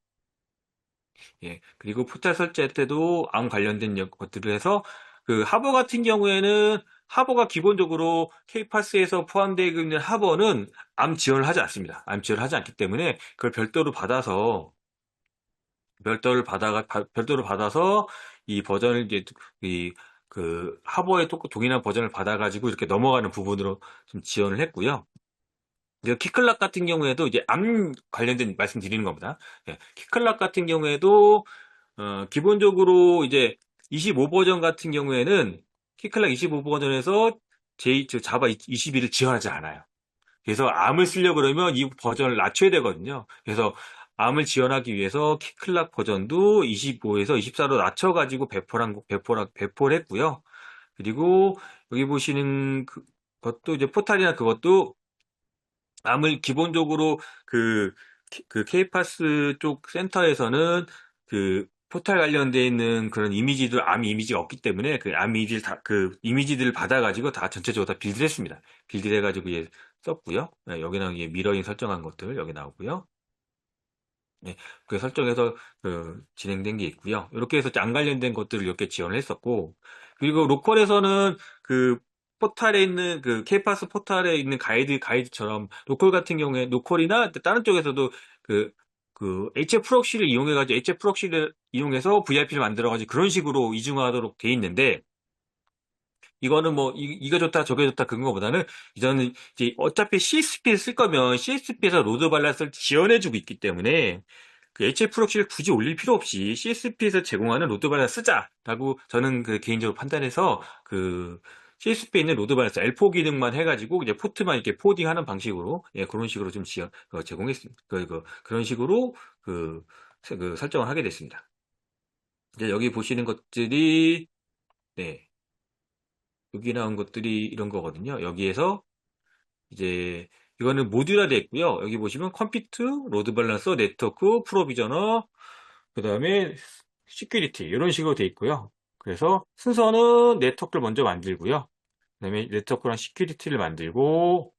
예. 그리고 포탈 설치할 때도 암 관련된 것들을 해서 그 하버 같은 경우에는 하버가 기본적으로 K파스에서 포함되어 있는 하버는 암 지원을 하지 않습니다. 암 지원을 하지 않기 때문에 그걸 별도로 받아서 이 버전을 이제 하버의 동일한 버전을 받아가지고 이렇게 넘어가는 부분으로 좀 지원을 했고요. 키클락 같은 경우에도 이제 암 관련된 말씀 드리는 겁니다. 예, 키클락 같은 경우에도 기본적으로 이제 25 버전 같은 경우에는 키클락 25 버전에서 자바 22를 지원하지 않아요. 그래서 암을 쓰려고 그러면 이 버전을 낮춰야 되거든요. 그래서 암을 지원하기 위해서 키클락 버전도 25에서 24로 낮춰가지고 배포를 했고요. 그리고 여기 보시는 것도 이제 포탈이나 그것도 암을 기본적으로 그 K파스 쪽 센터에서는 그 포탈 관련돼 있는 그런 이미지들, 암 이미지가 없기 때문에 그 암 이미지를 그 이미지들을 받아가지고 다 전체적으로 다 빌드를 했습니다. 빌드를 해가지고 썼고요. 네, 여기 나오는 미러링 설정한 것들 여기 나오고요. 네, 그 설정해서 진행된 게 있고요. 이렇게 해서 안 관련된 것들을 이렇게 지원을 했었고, 그리고 로컬에서는 그 포탈에 있는 그 케이파스 포탈에 있는 가이드처럼 로컬 같은 경우에 로컬이나 다른 쪽에서도 그 HF 프록시를 이용해가지고 HF 프록시를 이용해서 VIP를 만들어가지고 그런 식으로 이중화하도록 돼 있는데, 이거는 뭐 이거 좋다 저게 좋다 그런 거보다는 이제는 이제 어차피 CSP를 쓸 거면 CSP에서 로드 밸런스를 지원해주고 있기 때문에 그 HF 프록시를 굳이 올릴 필요 없이 CSP에서 제공하는 로드 밸런스 쓰자라고 저는 그 개인적으로 판단해서 그 CSP에 있는 로드 밸런스 L4 기능만 해가지고 이제 포트만 이렇게 포딩하는 방식으로 예, 그런 식으로 좀 제공했습니다. 그런 식으로 그 설정을 하게 됐습니다. 이제 여기 보시는 것들이 네. 여기 나온 것들이 이런 거거든요. 여기에서 이제 이거는 모듈화 되어 있고요. 여기 보시면 컴퓨트, 로드 밸런서, 네트워크, 프로비저너, 그 다음에 시큐리티 이런 식으로 되어 있고요. 그래서 순서는 네트워크를 먼저 만들고요. 그 다음에 네트워크랑 시큐리티를 만들고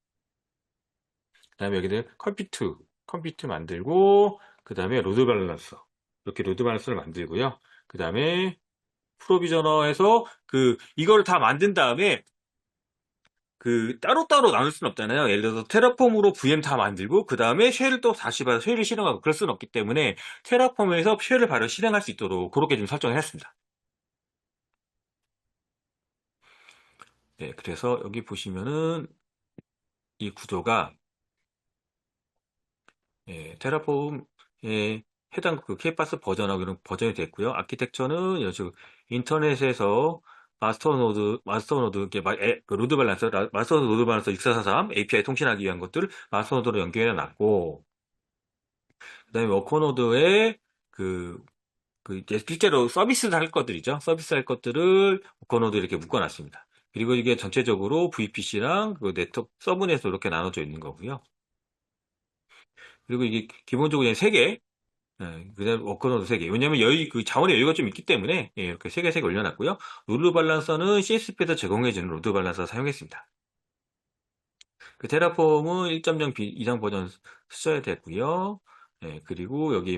그 다음에 여기는 컴퓨트 만들고 그 다음에 로드 밸런서 이렇게 로드 밸런서를 만들고요. 그 다음에 프로비저너에서 이거를 다 만든 다음에 따로따로 나눌 수는 없잖아요. 예를 들어서 테라폼으로 VM 다 만들고 그 다음에 쉘을 또 다시 봐서 쉘을 실행하고 그럴 수는 없기 때문에 테라폼에서 쉘을 바로 실행할 수 있도록 그렇게 좀 설정을 했습니다. 네, 그래서 여기 보시면은 이 구조가 예, 테라폼에 해당 케이파스 버전하고 이런 버전이 됐고요. 아키텍처는 이런 식으로 인터넷에서 마스터 노드, 로드 밸런서, 마스터 노드 밸런서 6443 API 통신하기 위한 것들을 마스터 노드로 연결해 놨고, 그다음에 워커노드에 그, 이제 실제로 서비스를 할 것들이죠. 서비스 할 것들을 워커노드에 이렇게 묶어놨습니다. 그리고 이게 전체적으로 VPC랑 그 네트워크 서브넷으로 이렇게 나눠져 있는 거고요. 그리고 이게 기본적으로 그냥 3개, 그다음 워커노드 3개. 왜냐면 자원의 여유가 좀 있기 때문에, 예, 이렇게 3개 올려놨고요. 룰루 밸런서는 CSP에서 제공해주는 로드 밸런서 사용했습니다. 그 테라폼은 1.0 이상 버전 쓰셔야 되고요. 예, 그리고 여기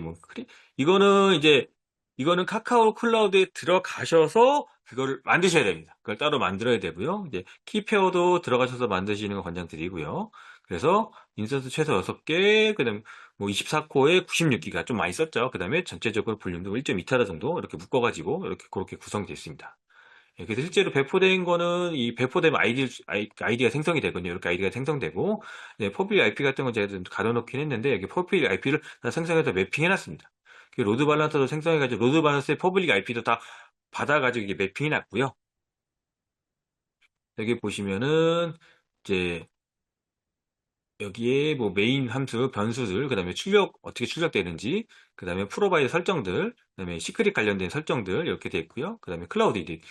이거는 카카오 클라우드에 들어가셔서 그거를 만드셔야 됩니다. 그걸 따로 만들어야 되고요. 이제 키페어도 들어가셔서 만드시는 거 권장드리고요. 그래서 인스턴스 최소 6개, 그다음 뭐 24코어에 96기가 좀 많이 썼죠. 그다음에 전체적으로 볼륨도 1.2테라 정도 이렇게 묶어가지고 이렇게 그렇게 구성이 됐습니다. 예, 그래서 실제로 배포된 거는 이 배포되면 아이디가 생성이 되거든요. 이렇게 아이디가 생성되고, 네, 퍼블릭 IP 같은 건 제가 좀 가둬놓긴 했는데, 여기 퍼블릭 IP를 다 생성해서 매핑해놨습니다. 로드 밸런서도 생성해가지고, 로드 밸런서의 퍼블릭 IP도 다 받아가지고 이게 매핑해놨고요. 여기 보시면은, 이제, 여기에 뭐 메인 함수, 변수들, 그 다음에 어떻게 출력되는지, 그 다음에 프로바이더 설정들, 그 다음에 시크릿 관련된 설정들, 이렇게 되어 있고요. 그 다음에 클라우드 이디.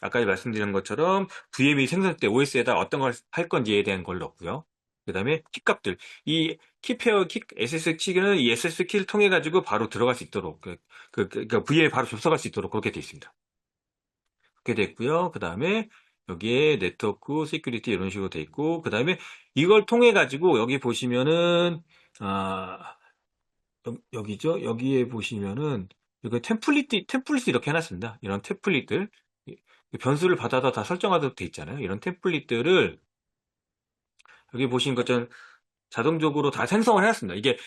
아까 말씀드린 것처럼 VM이 생성 때 OS에다 어떤 걸 할 건지에 대한 걸 넣고요. 그 다음에 키값들. 이 SS 키는 이 SS 키를 통해 가지고 바로 들어갈 수 있도록, 그러니까 VM에 바로 접속할 수 있도록 그렇게 되어 있습니다. 그렇게 됐고요. 그 다음에 여기에 네트워크, 시큐리티 이런 식으로 돼 있고, 그 다음에 이걸 통해 가지고 여기 보시면은, 아, 여기죠? 여기에 보시면은, 이거 템플릿 이렇게 해놨습니다. 이런 템플릿들. 변수를 받아서 다 설정하도록 돼 있잖아요. 이런 템플릿들을 여기 보신 것처럼 자동적으로 다 생성을 해놨습니다. 이게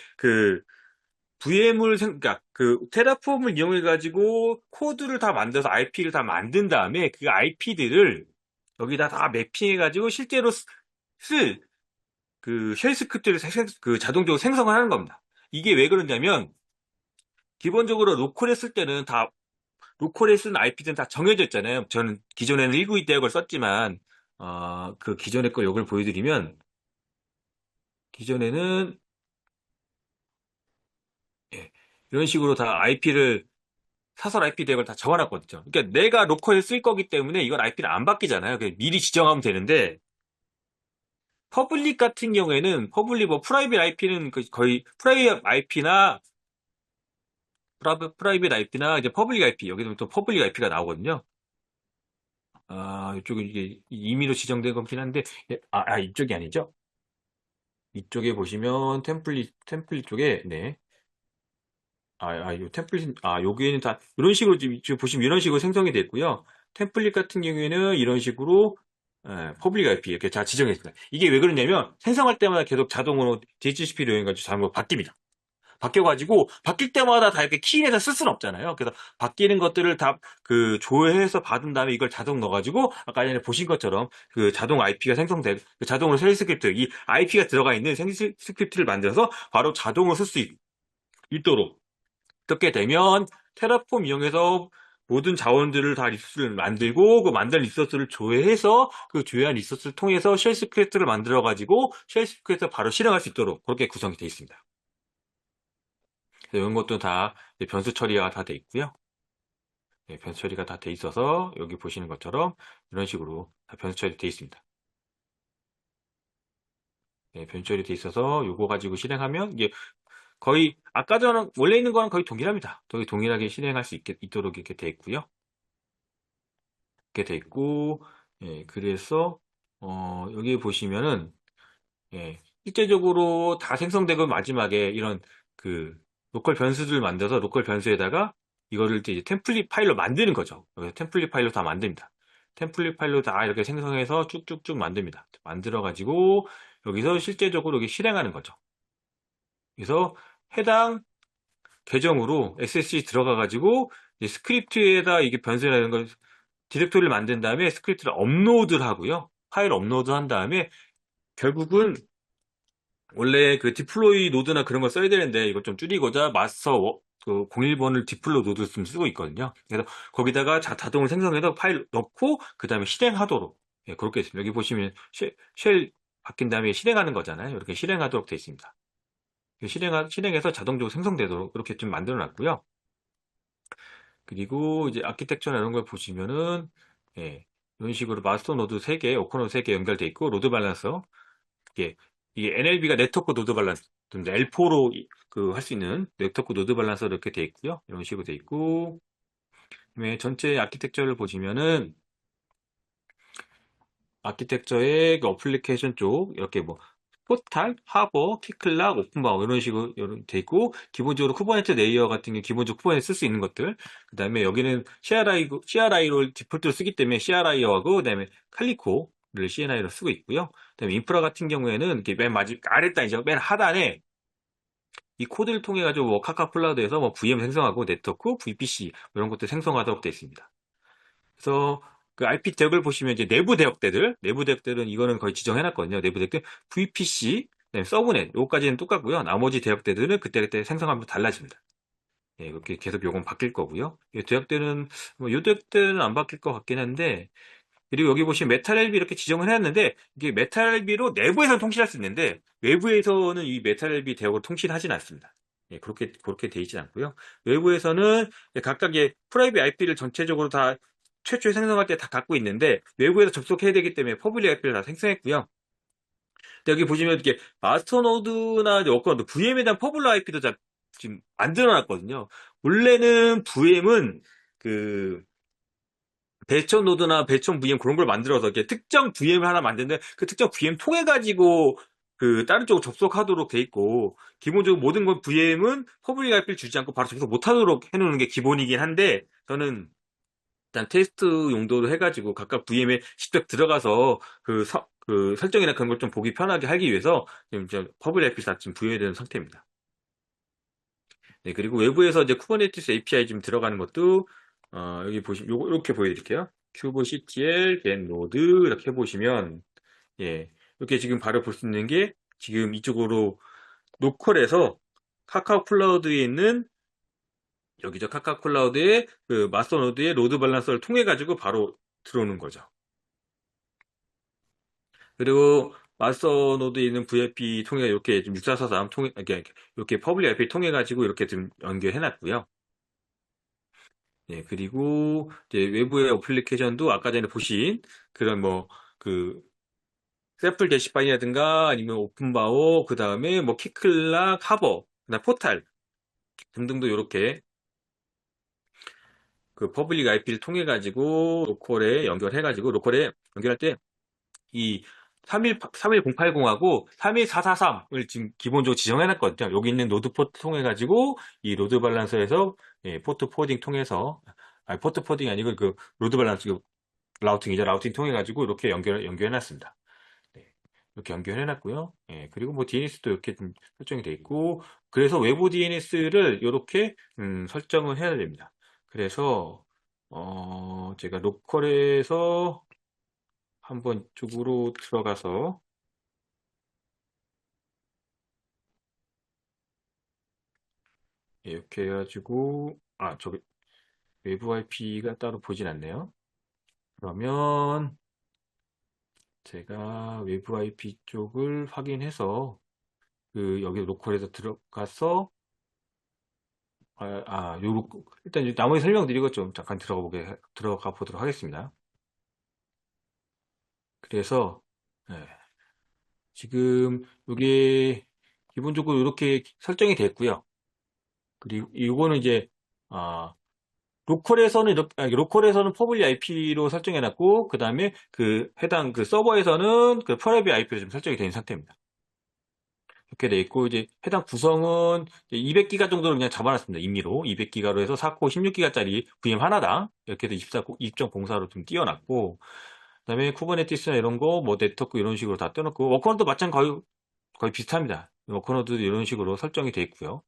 그러니까 그 테라폼을 이용해가지고 코드를 다 만들어서 IP를 다 만든 다음에 그 IP들을 여기다 다 매핑해가지고 실제로 쓸 쉘 스크립트를 자동적으로 생성을 하는 겁니다. 이게 왜 그러냐면 기본적으로 로컬에 쓴 IP들은 다 정해져 있잖아요. 저는 기존에는 192대역을 썼지만 그 기존의 걸 요걸 보여드리면 기존에는 예, 이런 식으로 다 IP를 사설 IP 대역을 다 적어놨거든요. 그러니까 내가 로컬에 쓸 거기 때문에 이건 IP를 안 바뀌잖아요. 그냥 미리 지정하면 되는데 퍼블릭 같은 경우에는 퍼블릭 뭐 프라이빗 IP는 거의 프라이빗 IP나 프라이빗 IP나 이제 퍼블릭 IP, 여기서 또 퍼블릭 IP가 나오거든요. 이쪽은 이게 임의로 지정된 거긴 한데, 이쪽이 아니죠? 이쪽에 보시면 템플릿 쪽에, 네. 요 템플릿, 여기에는 다 이런 식으로 지금 보시면 이런 식으로 생성이 됐고요. 템플릿 같은 경우에는 이런 식으로 퍼블릭 IP 이렇게 다 지정했습니다. 이게 왜 그러냐면 생성할 때마다 계속 자동으로 DHCP로 인해가지고 자동으로 바뀝니다. 바뀌어가지고 바뀔 때마다 다 이렇게 키인해서 쓸 수는 없잖아요. 그래서 바뀌는 것들을 다 그 조회해서 받은 다음에 이걸 자동 넣어가지고 아까 전에 보신 것처럼 그 자동 IP가 생성된 그 자동으로 쉘 스크립트 이 IP가 들어가 있는 생 스크립트를 만들어서 바로 자동으로 쓸 수 있도록 그렇게 되면 테라폼 이용해서 모든 자원들을 다 리소스를 만들고 그 만든 리소스를 조회해서 그 조회한 리소스를 통해서 쉘 스크립트를 만들어 가지고 쉘 스크립트를 바로 실행할 수 있도록 그렇게 구성이 되어 있습니다. 이런 것도 다 변수 처리가 다 돼 있고요. 네, 변수 처리가 다 돼 있어서 여기 보시는 것처럼 이런 식으로 다 변수 처리 돼 있습니다. 네, 변수 처리 돼 있어서 요거 가지고 실행하면 이게 거의 아까 전에 원래 있는 거랑 거의 동일합니다. 거의 동일하게 실행할 수 있도록 이렇게 돼 있고요. 이렇게 돼 있고 그래서 여기 보시면은 실제적으로 다 생성되고 마지막에 이런 그 로컬 변수들 만들어서 로컬 변수에다가 이거를 이제 템플릿 파일로 만드는 거죠. 여기서 템플릿 파일로 다 만듭니다. 템플릿 파일로 다 이렇게 생성해서 쭉쭉쭉 만듭니다. 만들어 가지고 여기서 실제적으로 여기 실행하는 거죠. 그래서 해당 계정으로 SSH 들어가 가지고 스크립트에다 이게 변수라는 걸 디렉토리를 만든 다음에 스크립트를 업로드를 하고요. 파일 업로드 한 다음에 결국은 원래 그 디플로이 노드나 그런 걸 써야 되는데 이걸 좀 줄이고자 마스터 그 01번을 디플로이 노드 좀 쓰고 있거든요. 그래서 거기다가 자동으로 생성해서 파일 넣고 그 다음에 실행하도록 그렇게 있습니다. 여기 보시면 쉘 바뀐 다음에 실행하는 거잖아요. 이렇게 실행하도록 되어 있습니다. 실행해서 자동적으로 생성되도록 이렇게 좀 만들어 놨고요. 그리고 이제 아키텍처나 이런 걸 보시면은 이런 식으로 마스터 노드 3개, 오커 노드 3개 연결돼 있고 로드 밸런서 이게 NLB가 네트워크 노드 밸런스 L4로 그 할 수 있는 네트워크 노드 밸런서 이렇게 돼 있고요. 이런 식으로 돼 있고 그다음에 전체 아키텍처를 보시면은 아키텍처의 그 어플리케이션 쪽 이렇게 뭐 포탈, 하버, 키클락, 오픈바우 이런 식으로 돼 있고 기본적으로 쿠버네티스 레이어 같은 게 기본적으로 쿠버네티스 쓸 수 있는 것들 그 다음에 여기는 CRI로 디폴트로 쓰기 때문에 CRI하고 그 다음에 칼리코를 CNI로 쓰고 있고요 그 다음에 인프라 같은 경우에는 이렇게 맨 마지막 아랫단이죠 맨 하단에 이 코드를 통해 가지고 뭐 카카플라우드에서 뭐 VM 생성하고 네트워크, VPC 이런 것들 생성하도록 되어 있습니다. 그래서 그 IP 대역을 보시면 이제 내부 대역들은 이거는 거의 지정해놨거든요. 내부 대역들 VPC, 그다음에 서브넷 요거까지는 똑같고요. 나머지 대역들은 그때그때 생성하면 달라집니다. 이렇게 계속 요건 바뀔 거고요. 이 대역들은 요 대역들은 안 바뀔 것 같긴 한데 그리고 여기 보시면 메탈LB 이렇게 지정을 해놨는데 이게 메탈LB로 내부에서는 통신할 수 있는데 외부에서는 이 메탈LB 대역을 통신하진 않습니다. 그렇게 돼 있진 않고요. 외부에서는 각각의 프라이빗 IP를 전체적으로 다 최초에 생성할 때 다 갖고 있는데 외부에서 접속해야 되기 때문에 퍼블릭 IP를 다 생성했고요. 근데 여기 보시면 이렇게 마스터 노드나 워커 노드, VM에 대한 퍼블릭 IP도 다 지금 만들어 놨거든요. 원래는 VM은 그 배천 노드나 배천 VM 그런 걸 만들어서 이렇게 특정 VM을 하나 만드는데 그 특정 VM 통해 가지고 그 다른 쪽으로 접속하도록 돼 있고 기본적으로 모든 건 VM은 퍼블릭 IP를 주지 않고 바로 접속 못하도록 해놓는 게 기본이긴 한데 저는 일단 테스트 용도로 해가지고 각각 VM에 직접 들어가서 그 설정이나 그런 걸 좀 보기 편하게 하기 위해서 지금 퍼블릭 IP 다 지금 부여되는 상태입니다. 네, 그리고 외부에서 이제 쿠버네티스 API 지금 들어가는 것도 여기 보시면 요거 이렇게 보여드릴게요. kubectl get node 이렇게 해보시면 이렇게 지금 바로 볼 수 있는 게 지금 이쪽으로 로컬에서 카카오 클라우드에 있는 여기죠. 카카오 클라우드의 그 마스터 노드의 로드 밸런서를 통해 가지고 바로 들어오는 거죠. 그리고 마스터 노드에 있는 VIP 통해 이렇게 좀 6443 통해 이렇게 퍼블릭 IP 통해 가지고 이렇게 좀 연결해 놨고요. 그리고 이제 외부의 어플리케이션도 아까 전에 보신 그런 뭐 그 샘플 게시판이라든가 아니면 오픈바오 그다음에 뭐 키클락, 하버, 그다음 포탈 등등도 이렇게 그 퍼블릭 IP를 통해 가지고 로컬에 연결해 가지고 로컬에 연결할 때 이 31080하고 31443을 지금 기본적으로 지정해 놨거든요. 여기 있는 노드 포트 통해 가지고 이 로드 밸런서에서 예, 포트 포딩 통해서 포트 포딩이 아니고 그 로드 밸런스 라우팅이죠. 라우팅 통해 가지고 이렇게 연결해 놨습니다. 네. 이렇게 연결해 놨고요. 예, 그리고 뭐 DNS도 이렇게 좀 설정이 되어 있고, 그래서 외부 DNS를 이렇게 설정을 해야 됩니다. 그래서 제가 로컬에서 한번 이쪽으로 들어가서 예, 이렇게 해가지고 저기 외부 IP가 따로 보진 않네요. 그러면 제가 외부 IP 쪽을 확인해서 그 여기 로컬에서 들어가서 일단 나머지 설명드리고 좀 잠깐 들어가 보도록 하겠습니다. 그래서 예, 지금 이게 기본적으로 이렇게 설정이 됐고요. 그리고 이거는 이제 아, 로컬에서는 퍼블릭 IP로 설정해놨고, 그 다음에 그 해당 그 서버에서는 그 프라이빗 IP로 좀 설정이 된 상태입니다. 이렇게 돼 있고, 이제 해당 구성은 200기가 정도로 그냥 잡아놨습니다. 임의로. 200기가로 해서 4코 16기가짜리 VM 하나당 이렇게 해서 2.04로 좀 띄워놨고, 그 다음에 쿠버네티스나 이런 거, 뭐 네트워크 이런 식으로 다 떼놓고, 워커노도 마찬가지 거의 비슷합니다. 워커노도 이런 식으로 설정이 돼 있고요.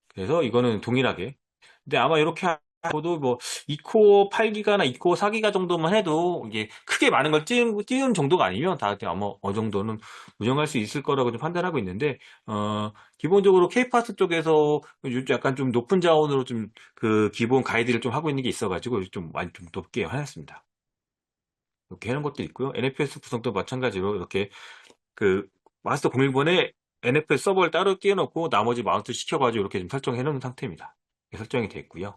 그래서 이거는 동일하게. 근데 아마 이렇게 하고도 뭐 2코어 8기가나 2코어 4기가 정도만 해도 이게 크게 많은 걸 띄운 정도가 아니면 다 아마 어느 정도는 운영할 수 있을 거라고 좀 판단하고 있는데, 기본적으로 K파스 쪽에서 약간 좀 높은 자원으로 좀 그 기본 가이드를 좀 하고 있는 게 있어가지고 좀 많이 좀 높게 해놨습니다. 이렇게 해놓은 것도 있고요. NFS 구성도 마찬가지로 이렇게 그 마스터 0일번에 NFL 서버를 따로 띄워놓고 나머지 마운트 시켜가지고 이렇게 좀 설정해 놓은 상태입니다. 설정이 되어 있고요.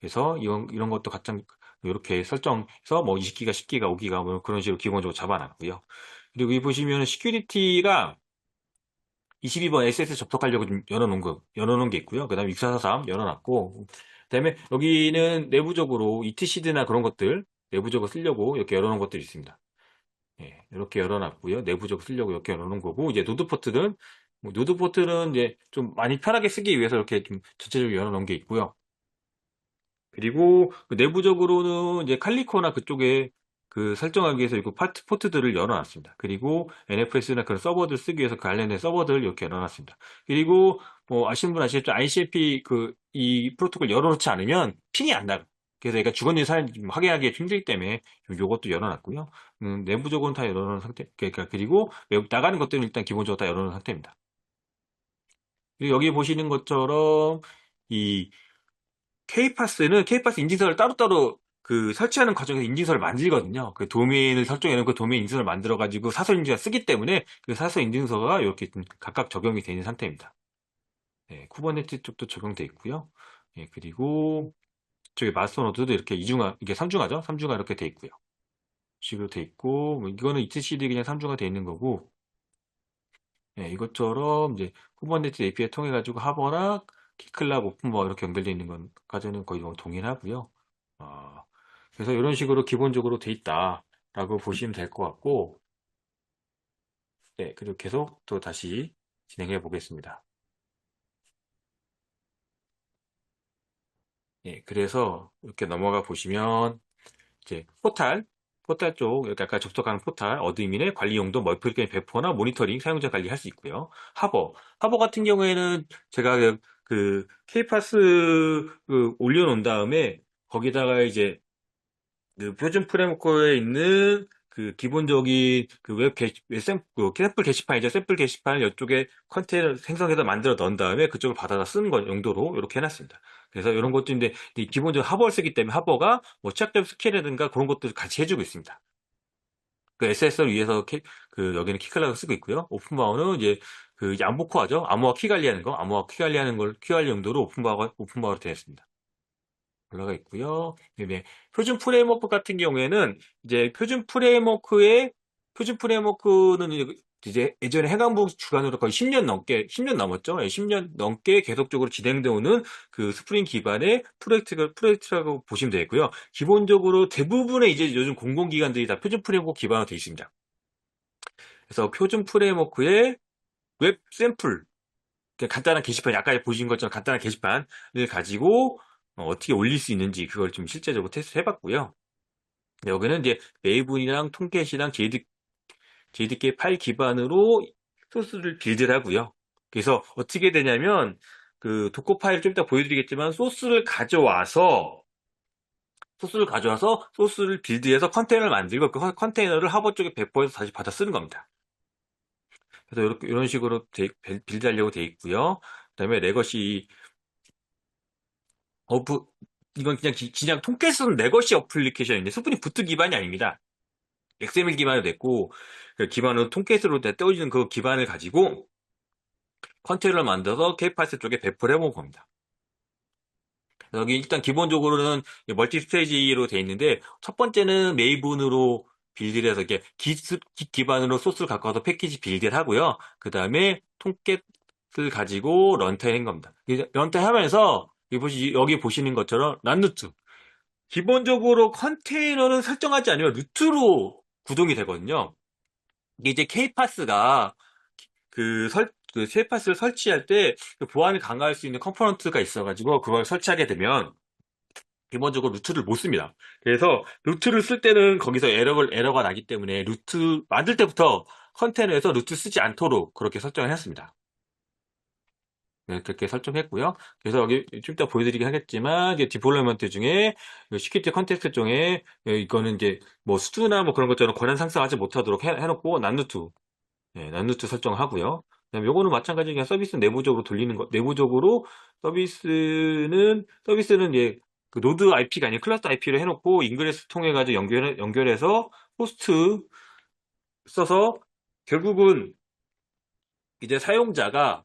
그래서 이런 것도 가장 이렇게 설정해서 뭐 20기가, 10기가, 5기가 뭐 그런 식으로 기본적으로 잡아놨고요. 그리고 여기 보시면 시큐리티가 22번 SS 접속하려고 좀 열어놓은 게 있고요. 그 다음에 6443 열어놨고, 그 다음에 여기는 내부적으로 etcd나 그런 것들 내부적으로 쓰려고 이렇게 열어놓은 것들이 있습니다. 예, 이렇게 열어놨고요. 내부적으로 쓰려고 이렇게 열어놓은 거고, 이제 노드 포트는 이제 좀 많이 편하게 쓰기 위해서 이렇게 좀 전체적으로 열어놓은 게 있고요. 그리고 그 내부적으로는 이제 칼리코나 그쪽에 그 설정하기 위해서 이거 포트들을 열어놨습니다. 그리고 NFS나 그런 서버들 쓰기 위해서 관련된 서버들 이렇게 열어놨습니다. 그리고 뭐 아시는 분 아시겠죠? ICMP 이 프로토콜 열어놓지 않으면 핑이 안 나가. 그래서 얘가 죽었는지 살았는지 확인하기 힘들기 때문에 요것도 열어놨고요. 내부적으로는 다 열어놓은 상태. 그리고 외부 나가는 것들은 일단 기본적으로 다 열어놓은 상태입니다. 그리고 여기 보시는 것처럼 이 K파스 인증서를 따로따로 그 설치하는 과정에서 인증서를 만들거든요. 그 도메인을 설정해놓고 도메인 인증서를 만들어가지고 사설 인증서 쓰기 때문에 그 사설 인증서가 이렇게 좀 각각 적용이 되는 상태입니다. 네, 쿠버네티스 쪽도 적용돼 있고요. 예, 그리고 저기 마스터노드도 이렇게 이게 3중하죠? 3중하 이렇게 돼 있고요. 식으로 돼 있고, 뭐 이거는 etcd 그냥 3중하 돼 있는 거고, 예, 이것처럼 이제 쿠버네티스 API 통해 가지고 하버나 키클랍 오픈버 이렇게 연결되어 있는 것까지는 거의 뭐 동일하고요. 어, 그래서 이런 식으로 기본적으로 돼 있다라고 보시면 될 것 같고, 네, 그리고 계속 또 다시 진행해 보겠습니다. 예, 그래서 이렇게 넘어가 보시면 이제 포탈 쪽, 이렇게 아까 접속하는 포탈, 어드민의 관리 용도, 멀티플레이 배포나 모니터링, 사용자 관리 할 수 있고요. 하버 같은 경우에는 제가 K파스 올려놓은 다음에 거기다가 이제 그 표준 프레임워크에 있는 그 기본적인 샘플 게시판이죠. 샘플 게시판을 이쪽에 컨테이너 생성해서 만들어 넣은 다음에 그쪽을 받아서 쓰는 것 용도로 이렇게 해놨습니다. 그래서 이런 것들인데 기본적으로 하버를 쓰기 때문에 하버가 뭐 취약점 스킬이라든가 그런 것들을 같이 해주고 있습니다. 그 SS를 위해서 여기는 키클락을 쓰고 있고요. 오픈바우는 이제 그 암호코어죠. 암호화 키 관리하는 거, 암호화 키 관리하는 걸 키 관리 용도로 오픈바우로 되어 있습니다. 올라가 있고요. 네, 표준 프레임워크 같은 경우에는 이제 표준 프레임워크는 이제 예전에 해관부 주관으로 거의 10년 넘게, 10년 넘었죠? 예, 10년 넘게 계속적으로 진행되어 오는 그 스프링 기반의 프로젝트라고 보시면 되고요. 기본적으로 대부분의 이제 요즘 공공기관들이 다 표준 프레임워크 기반으로 되어 있습니다. 그래서 표준 프레임워크의 웹 샘플, 그냥 간단한 게시판, 아까 보신 것처럼 간단한 게시판을 가지고 어떻게 올릴 수 있는지 그걸 좀 실제적으로 테스트 해봤고요. 여기는 이제 메이븐이랑 톰캣이랑 JDK 파일 기반으로 소스를 빌드를 하고요. 그래서 어떻게 되냐면 그 도커 파일 좀 이따 보여드리겠지만 소스를 빌드해서 컨테이너를 만들고 그 컨테이너를 하버 쪽에 배포해서 다시 받아 쓰는 겁니다. 그래서 이렇게 이런 식으로 빌드하려고 돼 있고요. 그다음에 레거시 어프 이건 그냥 통계스는 레거시 어플리케이션인데 스프링 부트 기반이 아닙니다. XML 기반으로 됐고 그 기반으로 통계스로 떼어지는 그 기반을 가지고 컨테이너를 만들어서 K8 쪽에 배포를 해본 겁니다. 여기 일단 기본적으로는 멀티 스테이지로 되어 있는데 첫 번째는 메이븐으로 빌드를 해서 이렇게 기반으로 소스를 갖고 와서 패키지 빌드를 하고요. 그 다음에 통캣을 가지고 런타임 한 겁니다. 런타임 하면서 여기 보시는 것처럼 란루트 기본적으로 컨테이너는 설정하지 않으면 루트로 구동이 되거든요. 이게 이제 K-파스가 그 K-파스를 설치할 때 그 보안을 강화할 수 있는 컴포넌트가 있어가지고 그걸 설치하게 되면 기본적으로 루트를 못 씁니다. 그래서 루트를 쓸 때는 거기서 에러가 나기 때문에 루트 만들 때부터 컨테이너에서 루트 쓰지 않도록 그렇게 설정을 했습니다. 네, 그렇게 설정했고요. 그래서 여기 좀 이따 보여드리긴 하겠지만, 이제 디플로이먼트 중에, 시큐리티 컨텍스트 중에, 이거는 이제 뭐 수두나 뭐 그런 것처럼 권한 상승하지 못하도록 해놓고, 난루트, 난루트 설정하고요. 그다음에 요거는 마찬가지로 그냥 서비스 내부적으로 돌리는 거, 내부적으로 서비스는 이제 그 노드 IP가 아니라 클러스터 IP로 해놓고, 인그레스 통해가지고 연결해서 호스트 써서, 결국은 이제 사용자가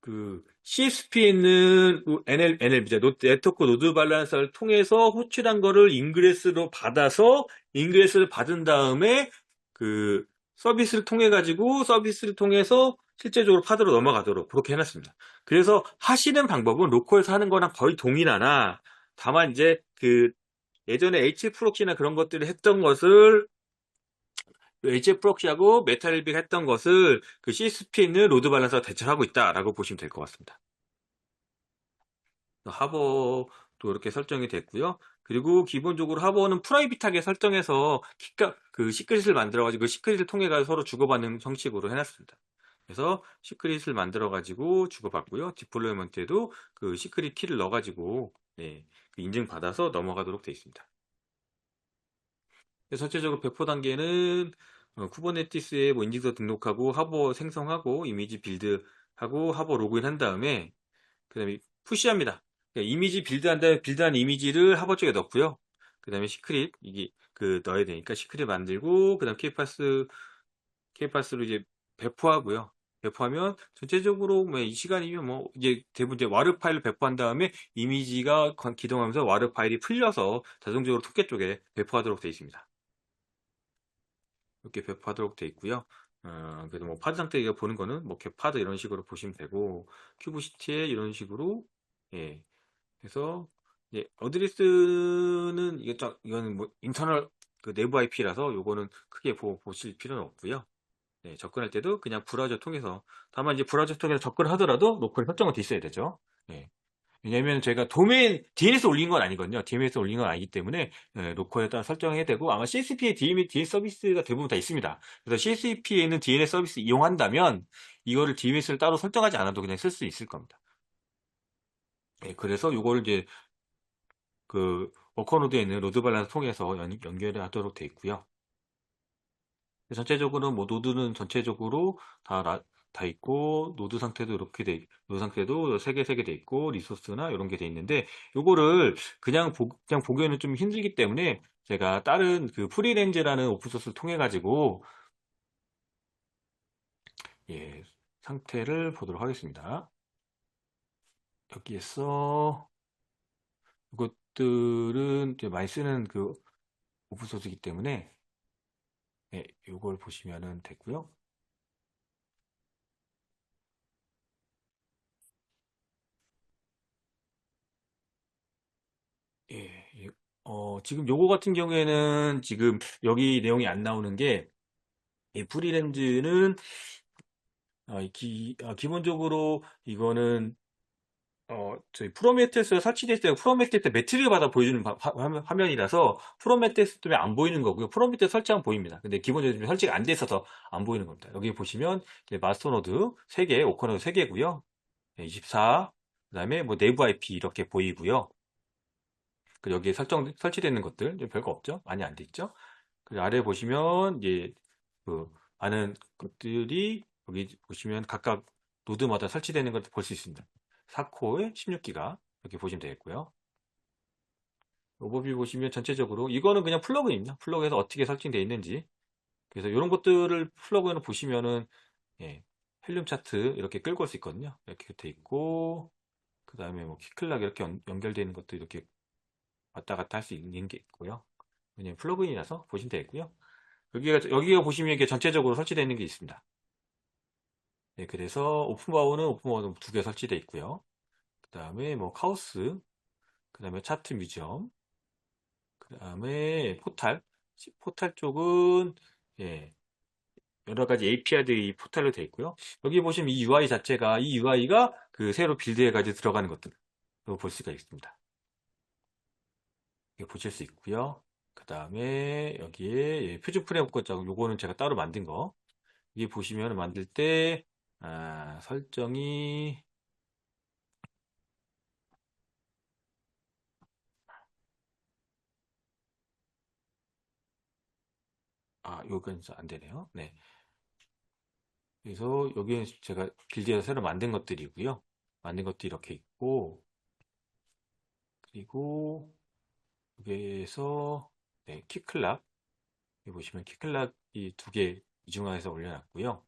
그 CSP는 NLB죠. 네트워크 로드 밸런서를 통해서 호출한 거를 인그레스로 받아서 인그레스를 받은 다음에 그 서비스를 통해서 실제적으로 파드로 넘어가도록 그렇게 해놨습니다. 그래서 하시는 방법은 로컬에서 하는 거랑 거의 동일하나 다만 이제 그 예전에 HF록시나 그런 것들을 했던 것을 HF록시하고 메탈릭 했던 것을 그 CSP는 로드 밸런서가 대체를 하고 있다라고 보시면 될 것 같습니다. 하버도 이렇게 설정이 됐고요. 그리고 기본적으로 하버는 프라이빗하게 설정해서 그 시크릿을 만들어가지고 그 시크릿을 통해 가지고 서로 주고받는 형식으로 해놨습니다. 그래서 시크릿을 만들어가지고 주고받고요. 디플로이먼트에도 그 시크릿 키를 넣어가지고 그 인증받아서 넘어가도록 되어 있습니다. 전체적으로 배포 단계는 쿠버네티스에 뭐 인증서 등록하고 하버 생성하고 이미지 빌드하고 하버 로그인 한 다음에 그 다음에 푸시합니다. 그러니까 이미지 빌드한 이미지를 하버 쪽에 넣고요. 그 다음에 시크릿, 이게 넣어야 되니까 시크릿 만들고, 그 다음 케이파스로 이제 배포하고요. 배포하면 전체적으로 뭐 이 시간이면 뭐 이제 대부분 이제 와르 파일을 배포한 다음에 이미지가 기동하면서 와르 파일이 풀려서 자동적으로 토끼 쪽에 배포하도록 되어 있습니다. 이렇게 배포하도록 되어 있고요. 그래도 뭐 파드 상태 가 보는 거는 뭐 겟파드 이런 식으로 보시면 되고 큐브시티에 이런 식으로 예 그래서 이제 어드레스는 이거는 뭐 인터널 그 내부 IP라서 요거는 크게 보실 필요는 없고요. 네, 접근할 때도 그냥 브라우저 통해서 다만 이제 브라우저 통해서 접근하더라도 로컬 설정은 돼 있어야 되죠. 네. 왜냐면 제가 도메인 DNS 올린 건 아니거든요. DNS 올린 건 아니기 때문에 로컬에 따라 설정해야 되고 아마 CSP에 DNS 서비스가 대부분 다 있습니다. 그래서 CSP에 있는 DNS 서비스 이용한다면 이거를 DNS를 따로 설정하지 않아도 그냥 쓸 수 있을 겁니다. 그래서 이거를 이제 그 워커노드에 있는 로드 밸런스 통해서 연결을 하도록 되어 있고요. 전체적으로 뭐 노드는 전체적으로 다 있고 노드 상태도 세 개 돼 있고 리소스나 이런 게 돼 있는데 요거를 그냥 보기에는 좀 힘들기 때문에 제가 다른 그 프리렌즈라는 오픈소스를 통해 가지고 상태를 보도록 하겠습니다. 여기에서 이것들은 이제 많이 쓰는 그 오픈소스이기 때문에 요걸 보시면은 되고요. 지금 요거 같은 경우에는 지금 여기 내용이 안 나오는 게, 이 프리랜드는 기본적으로 이거는 저희 프로메테우스가 설치될 때 프로메테우스 매트릭을 받아 보여주는 화면이라서 프로메테우스 때문에 안 보이는 거고요. 프로메테우스 설치하면 보입니다. 근데 기본적으로 설치가 안 돼 있어서 안 보이는 겁니다. 여기 보시면 이제 마스터노드 3개, 오커노드 3개고요. 24, 그 다음에 뭐 내부 IP 이렇게 보이고요. 여기에 설치되어 있는 것들 별거 없죠? 많이 안 돼 있죠? 그 아래 보시면 이제 그 많은 것들이 여기 보시면 각각 노드마다 설치되는 것을 볼 수 있습니다. 4코어에 16기가 이렇게 보시면 되겠고요. 오버뷰 보시면 전체적으로 이거는 그냥 플러그입니다. 플러그에서 어떻게 설정되어 있는지. 그래서 이런 것들을 플러그인을 보시면은 예, 헬륨 차트 이렇게 끌고 올 수 있거든요. 이렇게 돼 있고 그 다음에 뭐 키클락 이렇게 연결되어 있는 것도 이렇게 왔다 갔다 할 수 있는 게 있고요. 왜냐면 플러그인이라서 보시면 되겠고요. 여기가 보시면 이게 전체적으로 설치되어 있는 게 있습니다. 네, 그래서 오픈바우는 2개 설치되어 있고요. 그 다음에 뭐 카오스, 그 다음에 차트 뮤지엄, 그 다음에 포탈 쪽은 예, 여러 가지 API들이 포탈로 되어 있고요. 여기 보시면 이 UI가 그 새로 빌드해가지고 들어가는 것들을 볼 수가 있습니다. 이렇게 보실 수 있고요. 그 다음에 여기에 표준 프레임워크 요거는 제가 따로 만든 거. 여기 보시면 만들 때 설정이 요건 안 되네요. 네. 그래서 여기는 제가 빌드에서 새로 만든 것들이고요. 만든 것도 이렇게 있고, 그리고 여기에서 네, 키클락 여기 보시면 키클락이 2개 이중화해서 올려놨고요.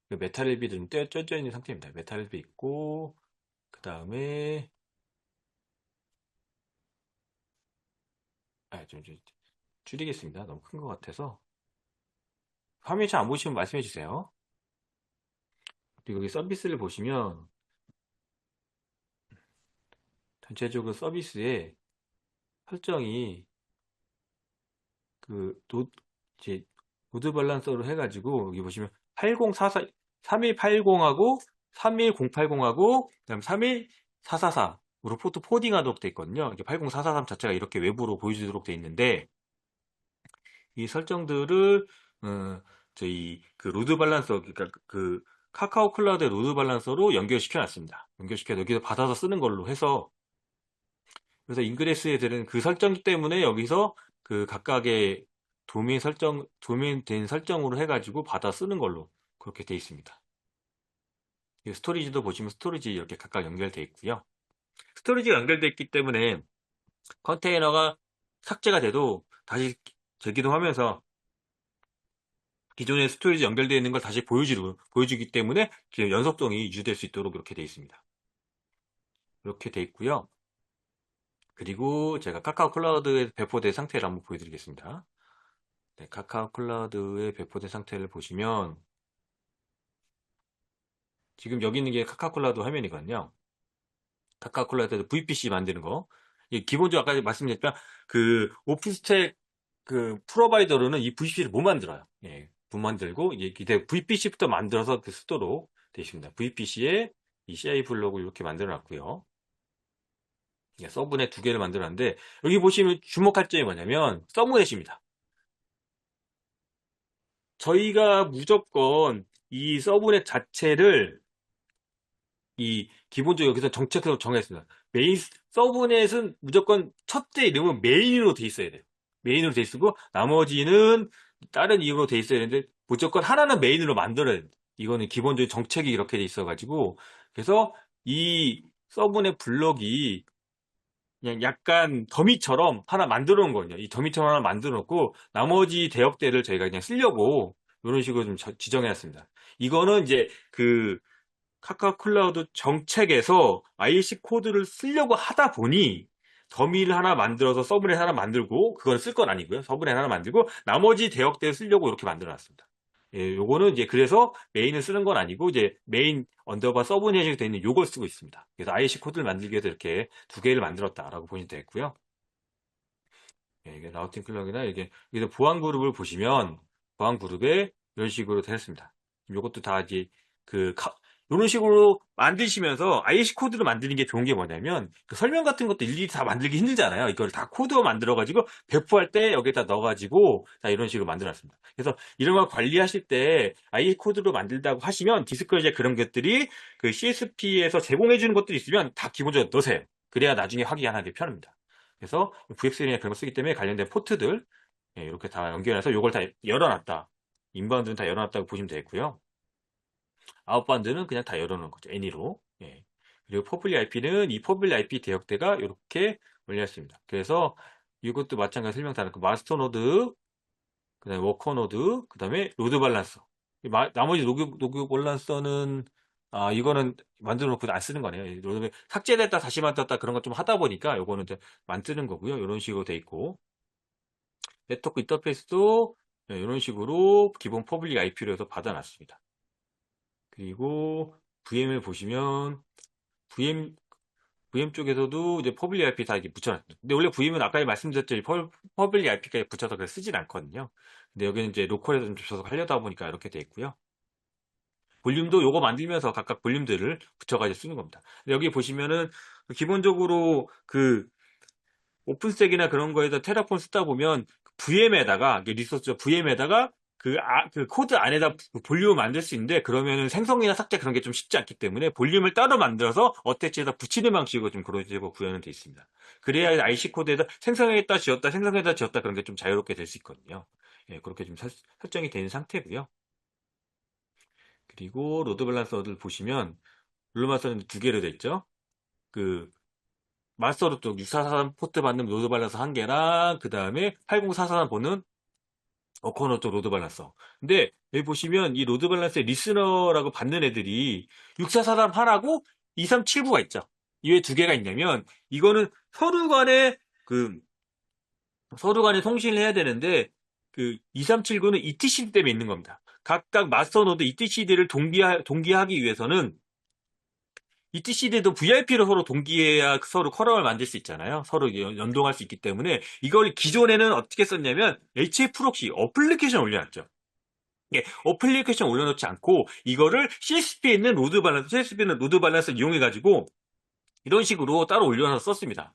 그 메탈헬비도 좀 쪄져 있는 상태입니다. 메탈헬비 있고 그 다음에 좀 줄이겠습니다. 너무 큰 것 같아서 화면이 잘 안 보시면 말씀해 주세요. 그리고 여기 서비스를 보시면 전체적으로 서비스에 설정이 그 이제 노드 밸런서로 해가지고 여기 보시면 8044 3180하고 31080하고 그다음 31444으로 포트 포딩하도록 되어 있거든요. 이게 80443 자체가 이렇게 외부로 보여주도록 되어 있는데 이 설정들을 저희 그 로드 밸런서 그러니까 그 카카오 클라우드의 로드 밸런서로 연결시켜 놨습니다. 연결시켜 여기서 받아서 쓰는 걸로 해서 그래서 인그레스에 되는 그 설정 때문에 여기서 그 각각의 도메인 된 설정으로 해가지고 받아 쓰는 걸로 그렇게 돼 있습니다. 스토리지도 보시면 스토리지 이렇게 각각 연결되어 있고요. 스토리지가 연결되어 있기 때문에 컨테이너가 삭제가 돼도 다시 재기동하면서 기존의 스토리지 연결되어 있는 걸 다시 보여주기 때문에 연속성이 유지될 수 있도록 이렇게 되어 있습니다. 이렇게 되어 있고요. 그리고 제가 카카오 클라우드에 배포된 상태를 한번 보여드리겠습니다. 네, 카카오 클라우드에 배포된 상태를 보시면 지금 여기 있는 게 카카오 클라우드 화면이거든요. 카카오 클라우드에서 VPC 만드는 거. 기본적으로 아까 말씀드렸지만 그 오픈스택 그 프로바이더로는 이 VPC를 못 만들어요. 예, 못 만들고 이게 VPC부터 만들어서 그 쓰도록 되어 있습니다. VPC에 이 CI 블록을 이렇게 만들어 놨고요. 서브넷 2개를 만들어 놨는데 여기 보시면 주목할 점이 뭐냐면 서브넷입니다. 저희가 무조건 이 서브넷 자체를 기본적으로 여기서 정책으로 정했습니다. 서브넷은 무조건 첫째 이름은 메인으로 돼 있어야 돼요. 메인으로 돼 있고 나머지는 다른 이름으로 돼 있어야 되는데 무조건 하나는 메인으로 만들어야 돼요. 이거는 기본적인 정책이 이렇게 돼 있어가지고 그래서 이 서브넷 블럭이 그냥 약간 더미처럼 하나 만들어 놓은 거거든요. 이 더미처럼 하나 만들어 놓고 나머지 대역대를 저희가 그냥 쓰려고 이런 식으로 좀 지정해놨습니다. 이거는 이제 그 카카오 클라우드 정책에서 IC 코드를 쓰려고 하다 보니 더미를 하나 만들어서 서브넷 하나 만들고 그건 쓸 건 아니고요. 서브넷 하나 만들고 나머지 대역대를 쓰려고 이렇게 만들어 놨습니다. 예, 요거는 이제 그래서 메인을 쓰는 건 아니고 이제 메인 언더바 서브넷이 되어 있는 요걸 쓰고 있습니다. 그래서 IC 코드를 만들기 위해서 이렇게 2개를 만들었다라고 보시면 되겠고요. 예, 이게 라우팅 클럭이나 이게 보안 그룹을 보시면 보안 그룹에 이런 식으로 되었습니다. 이것도 다 이제 그 이런 식으로 만드시면서 IC 코드로 만드는 게 좋은 게 뭐냐면 그 설명 같은 것도 일일이 다 만들기 힘들잖아요. 이걸 다 코드로 만들어 가지고 배포할 때 여기다 넣어 가지고 자 이런 식으로 만들어놨습니다. 그래서 이런 걸 관리하실 때 IC 코드로 만들다고 하시면 디스크 이제 그런 것들이 그 CSP에서 제공해 주는 것들이 있으면 다 기본적으로 넣으세요. 그래야 나중에 확인하기 편합니다. 그래서 VXL이나 그런 거 쓰기 때문에 관련된 포트들 예, 이렇게 다 연결해서 이걸 다 열어놨다. 인바운드는 다 열어놨다고 보시면 되겠고요. 아웃바운드는 그냥 다 열어놓은 거죠. 애니로. 예. 그리고 퍼블릭 IP는 이 퍼블릭 IP 대역대가 이렇게 올렸습니다. 그래서 이것도 마찬가지 설명 다 놓고 마스터 노드, 그 다음에 워커 노드, 그 다음에 로드 밸런서. 나머지 로드 밸런서는 이거는 만들어 놓고 안 쓰는 거네요. 삭제됐다 다시 만들었다 그런 거 좀 하다 보니까 요거는 이제 만드는 거고요. 이런 식으로 돼 있고 네트워크 인터페이스도 이런 식으로 기본 퍼블릭 IP로 해서 받아놨습니다. 그리고 VM을 보시면 VM 쪽에서도 이제 퍼블릭 IP 다 이렇게 붙여놨습니다. 근데 원래 VM은 아까 말씀드렸죠. 퍼블릭 IP까지 붙여서 그걸 쓰진 않거든요. 근데 여기는 이제 로컬에서 좀 붙여서 하려다 보니까 이렇게 돼 있고요. 볼륨도 요거 만들면서 각각 볼륨들을 붙여가지고 쓰는 겁니다. 여기 보시면은 기본적으로 그 오픈스택이나 그런 거에다 테라폼 쓰다 보면 VM에다가 리소스 VM에다가 그 코드 안에다 볼륨을 만들 수 있는데 그러면은 생성이나 삭제 그런 게 좀 쉽지 않기 때문에 볼륨을 따로 만들어서 어태치에다 붙이는 방식으로 좀 그런 식으로 구현은 돼 있습니다. 그래야 IC 코드에다 생성했다 지웠다 생성했다 지웠다 그런 게 좀 자유롭게 될 수 있거든요. 예, 그렇게 좀 설정이 된 상태고요. 그리고 로드 밸런서를 보시면 로드 밸런서는 두 개로 돼 있죠. 그 마스터로 또 6443 포트 받는 로드 밸런서 한 개랑 그 다음에 80443 보는 어커너 쪽 로드 밸런서. 근데 여기 보시면 이 로드 밸런서의 리스너라고 받는 애들이 6443 하나고 2379가 있죠. 이 왜 두 개가 있냐면 이거는 서로 간에 통신을 해야 되는데 그 2379는 ETCD 때문에 있는 겁니다. 각각 마스터 노드 ETCD를 동기하기 위해서는 ETCD도 VIP로 서로 동기해야 서로 커럼을 만들 수 있잖아요. 서로 연동할 수 있기 때문에 이걸 기존에는 어떻게 썼냐면 HA 프록시 어플리케이션 올려놨죠. 예, 어플리케이션 올려놓지 않고 이거를 CSP에 있는 로드 밸런스 이용해가지고 이런 식으로 따로 올려놔서 썼습니다.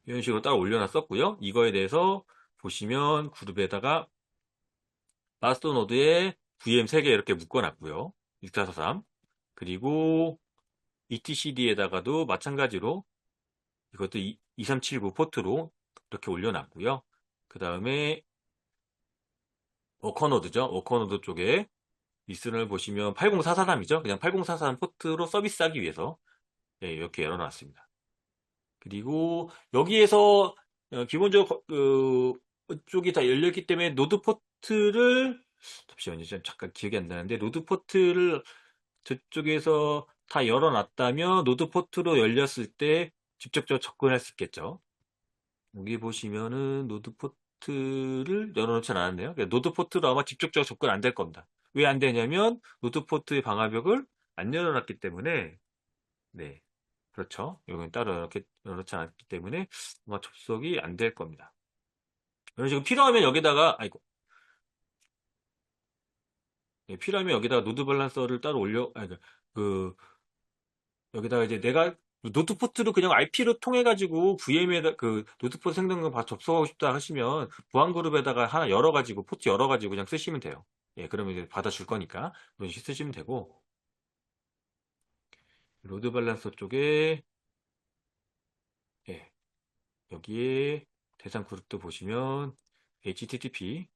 이런 식으로 따로 올려놨었고요. 이거에 대해서 보시면 그룹에다가 마스터 노드에 VM 3개 이렇게 묶어놨고요. 6443 그리고 etcd에다가도 마찬가지로 이것도 2379 포트로 이렇게 올려놨고요. 그 다음에 워커노드죠. 워커노드 쪽에 리슨을 보시면 80443이죠. 그냥 8043 포트로 서비스하기 위해서 예, 이렇게 열어놨습니다. 그리고 여기에서 기본적으로 쪽이 다 열렸기 때문에 노드 포트를 잠시만요. 잠깐 기억이 안 나는데 노드 포트를 저쪽에서 다 열어놨다면 노드 포트로 열렸을 때 직접적으로 접근할 수 있겠죠. 여기 보시면은 노드 포트를 열어놓지 않았네요. 그러니까 노드 포트로 아마 직접적으로 접근 안 될 겁니다. 왜 안 되냐면 노드 포트의 방화벽을 안 열어놨기 때문에 네 그렇죠. 여기는 따로 이렇게 열어놓지 않았기 때문에 아마 접속이 안 될 겁니다. 이런 식으로 필요하면 여기다가 아이고 네, 필요하면 여기다가 노드 밸런서를 따로 아니 그 여기다가 이제 내가 노드 포트를 그냥 IP로 통해 가지고 VM에다 그 노드 포트 생성을 접속하고 싶다 하시면 보안 그룹에다가 하나 열어 가지고 포트 열어 가지고 그냥 쓰시면 돼요. 예, 그러면 이제 받아줄 거니까 그런 식으로 쓰시면 되고 로드 밸런서 쪽에 예, 여기에 대상 그룹도 보시면 HTTP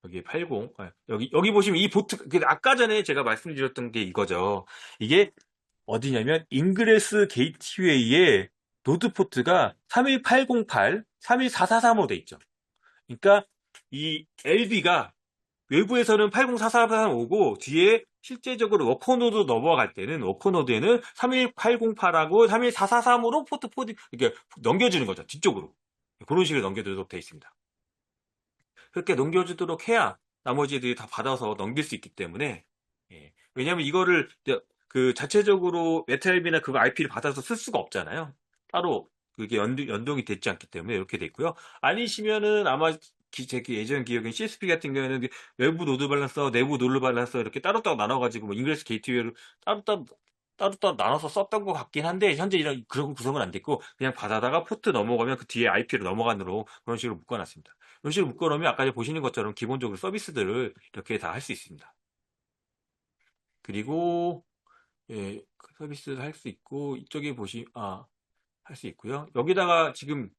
여기 80 여기 보시면 이 보트 아까 전에 제가 말씀드렸던 게 이거죠. 이게 어디냐면 인그레스 게이트웨이에 노드 포트가 31808, 31443으로 돼 있죠. 그러니까 이 LB가 외부에서는 80443 오고 뒤에 실제적으로 워커노드 넘어갈 때는 워커노드에는 31808하고 31443으로 포트 포디 이렇게 넘겨주는 거죠. 뒤쪽으로. 그런 식으로 넘겨주도록 돼 있습니다. 그렇게 넘겨주도록 해야 나머지 애들이 다 받아서 넘길 수 있기 때문에 예. 왜냐하면 이거를 그 자체적으로 메탈비나 그거 IP를 받아서 쓸 수가 없잖아요. 따로 그게 연동이 됐지 않기 때문에 이렇게 돼 있고요. 아니시면은 아마 제 예전 기억엔 CSP 같은 경우에는 외부 노드 밸런서, 내부 노드 밸런서 이렇게 따로따로 나눠가지고 뭐 인그레스 게이트웨이를 따로따로 나눠서 썼던 것 같긴 한데 현재 이런 그런 구성은 안 됐고 그냥 받아다가 포트 넘어가면 그 뒤에 IP로 넘어가는 그런 식으로 묶어놨습니다. 이런 식으로 묶어놓으면 아까 보시는 것처럼 기본적으로 서비스들을 이렇게 다 할 수 있습니다. 그리고 예, 그 서비스를 할 수 있고 이쪽에 할 수 있고요. 여기다가 지금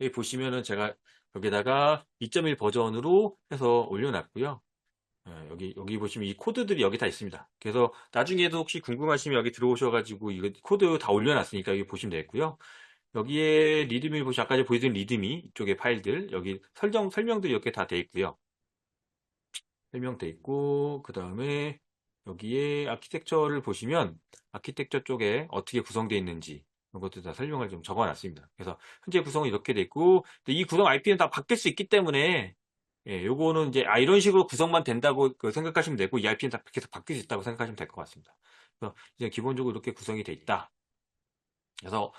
여기 보시면은 제가 여기다가 2.1 버전으로 해서 올려놨고요. 여기 보시면 이 코드들이 여기 다 있습니다. 그래서 나중에도 혹시 궁금하시면 여기 들어오셔가지고 이거 코드 다 올려놨으니까 여기 보시면 되겠고요. 여기에 리드미 아까 전에 보여드린 리드미 이쪽에 파일들 여기 설명들이 이렇게 다 돼 있고요. 설명돼 있고 그 다음에 여기에 아키텍처를 보시면 아키텍처 쪽에 어떻게 구성되어 있는지 이런 것도 다 설명을 좀 적어놨습니다. 그래서 현재 구성은 이렇게 돼 있고 이 구성 IP는 다 바뀔 수 있기 때문에 요거는 이제 이런 식으로 구성만 된다고 생각하시면 되고 이 IP는 다 계속 바뀔 수 있다고 생각하시면 될 것 같습니다. 그래서 이제 기본적으로 이렇게 구성이 돼 있다. 그래서